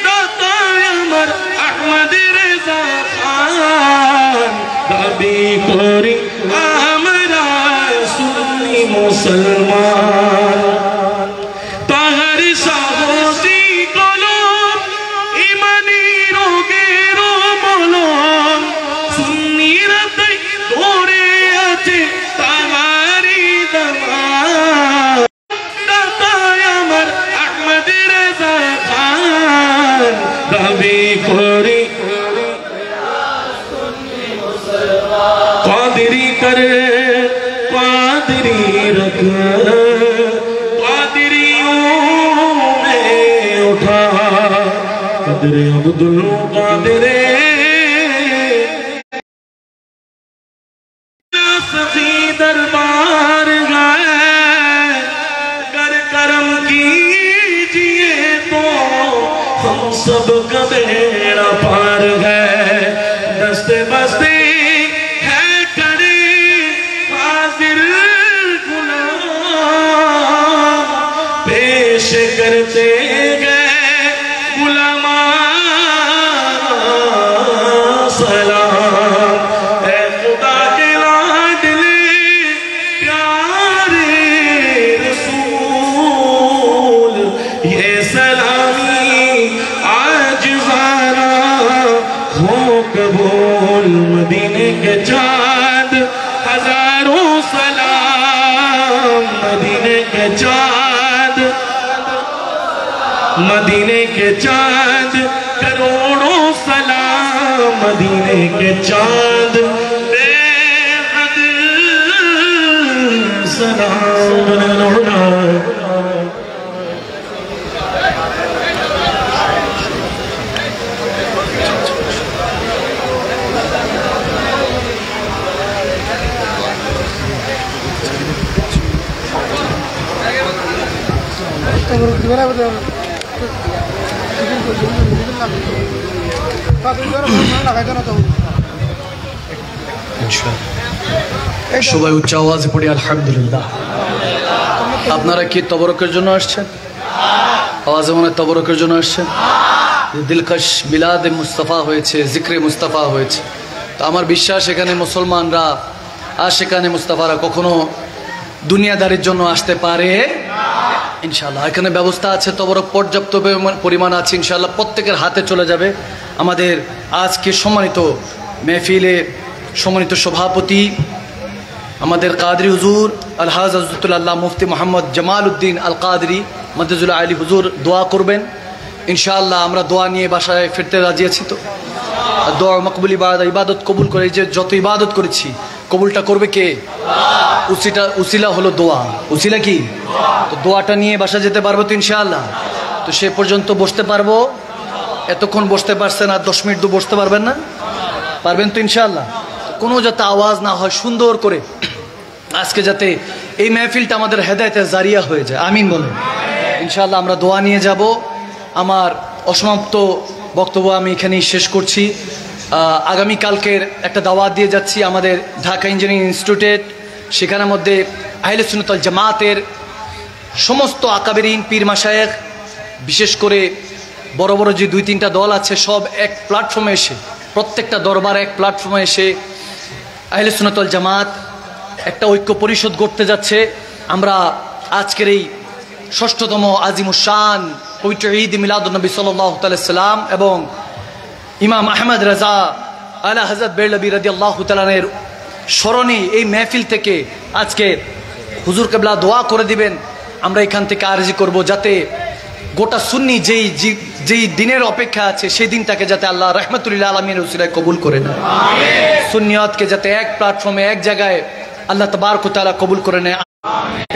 দাতায় আমার আহমদ রেজা খান, দাবি করি আমরা সুন্নি মুসলমান। তাহার সাহসী কলম ইমানি রোগের মলম, সুন্নিরা তাই ধরে আছে তাহারি দামান। দাতায় আমার আহমদ রেজা খান, দাবি করি कादरी करे कादरी रख, कादरियों में उठा कदरे अब्दुल कादरे सखी दरबार गए। कर करम कीजिए तो हम सब का बेड़ा पार है। दस्ते बस्ते करते गए गुलामा सलाम। ऐ खुदा के लाडले प्यारे रसूल, ये सलामी आज ज़ारा हो कबूल। मदीने के चाँद हजारों सलाम, मदीने के चाँद, मदीने के चाँद करोड़ों सलाम, मदीने के चाँद बेहद सलाम। সবাই উচ্চ আওয়াজে পড়ি আলহামদুলিল্লাহ। আপনারা কি তবরকের জন্য আসছেন? আওয়াজে মনে তবরকের জন্য আসছেন। দিলকশ মিলাদে মুস্তাফা হয়েছে, জিক্রে মুস্তাফা হয়েছে। তো আমার বিশ্বাস এখানে মুসলমানরা আর সেখানে মুস্তাফারা কখনো দুনিয়াদারির জন্য আসতে পারে ইনশাআল্লাহ। এখানে ব্যবস্থা আছে, তবরক পর্যাপ্ত পরিমাণ আছে ইনশাআল্লাহ, প্রত্যেকের হাতে চলে যাবে। আমাদের আজকে সম্মানিত মেহফিলে সম্মানিত সভাপতি আমাদের কাদরি হুজুর আলহাজ হযরতুল্লাহ মুফতি মোহাম্মদ জামাল উদ্দিন আল কাদরি মাদ্দাজুল্লাহ আলী হুজুর দোয়া করবেন ইনশাআল্লাহ। আমরা দোয়া নিয়ে বাসায় ফিরতে রাজি আছি। তো দোয়া মকবুল ইবাদত কবুল করে, যে যত ইবাদত করেছি কবুলটা করবে কে? উসিলা হলো দোয়া। উসিলা কি? তো দোয়াটা নিয়ে বাসা যেতে পারবো তো ইনশাআল্লাহ। তো সে পর্যন্ত বসতে পারবো। এতক্ষণ বসতে পারছেন, আর 10 মিনিট তো বসতে পারবেন না? পারবেন তো ইনশাআল্লাহ। কোনো যাতে আওয়াজ না হয়, সুন্দর করে আজকে যাতে এই মেহফিলটা আমাদের হেদায়েতের জারিয়া হয়ে যায়। আমিন বলেন ইনশাআল্লাহ। আমরা দোয়া নিয়ে যাব। আমার অসমাপ্ত বক্তব্য আমি এখানেই শেষ করছি। আগামীকালকের একটা দাওয়াত দিয়ে যাচ্ছি আমাদের ঢাকা ইঞ্জিনিয়ারিং ইনস্টিটিউটের। সেখানের মধ্যে আহলে সুন্নাত ওয়াল জামাতের সমস্ত আকাবেরিন পীর মাশায়েখ, বিশেষ করে বড় বড় যে 2-3টা দল আছে, সব এক প্ল্যাটফর্মে এসে, প্রত্যেকটা দরবার এক প্ল্যাটফর্মে এসে আহলে সুন্নাত ওয়াল জামাত একটা ঐক্য পরিষদ গড়তে যাচ্ছে। আমরা আজকের এই ৬ষ্ঠতম আজিমুশান পবিত্র ঈদ মিলাদুন্নবী সাল্লাল্লাহু তাআলা সাল্লাম এবং ইমাম আহমদ রাজা আলা হযরত বেরলভী রাদিয়াল্লাহু তাআলার স্মরণে এই মেহফিল থেকে আজকে হুজুর কেবলা দোয়া করে দিবেন। আমরা এখান থেকে আরজি করব যাতে গোটা সুন্নি যেই দিনের অপেক্ষা আছে সেই দিনটাকে যাতে আল্লাহ রাহমাতুল্লিল আলামিনের উসিলায় কবুল করে নেয়। সুন্নিয়তকে যাতে এক প্ল্যাটফর্মে এক জায়গায় আল্লাহ তাবারক ওয়া তাআলা কবুল করে নেয়।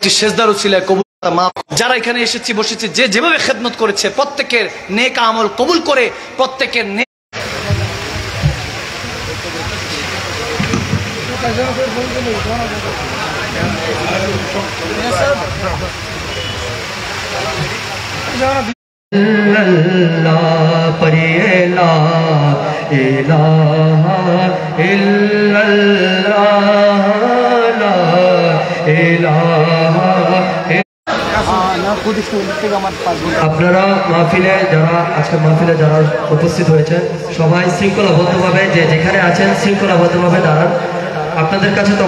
সেজদার উসিলায় কবুল মাফ। যারা এখানে এসেছি বসেছি, যে যেভাবে খেদমত করেছে প্রত্যেকের নেক আমল কবুল করে প্রত্যেকের আপনারা মাহফিলে যারা আজকে মাহফিলে যারা উপস্থিত হয়েছেন সবাই শৃঙ্খলাবদ্ধভাবে যে যেখানে আছেন শৃঙ্খলাবদ্ধভাবে দাঁড়ান। আপনাদের কাছে তো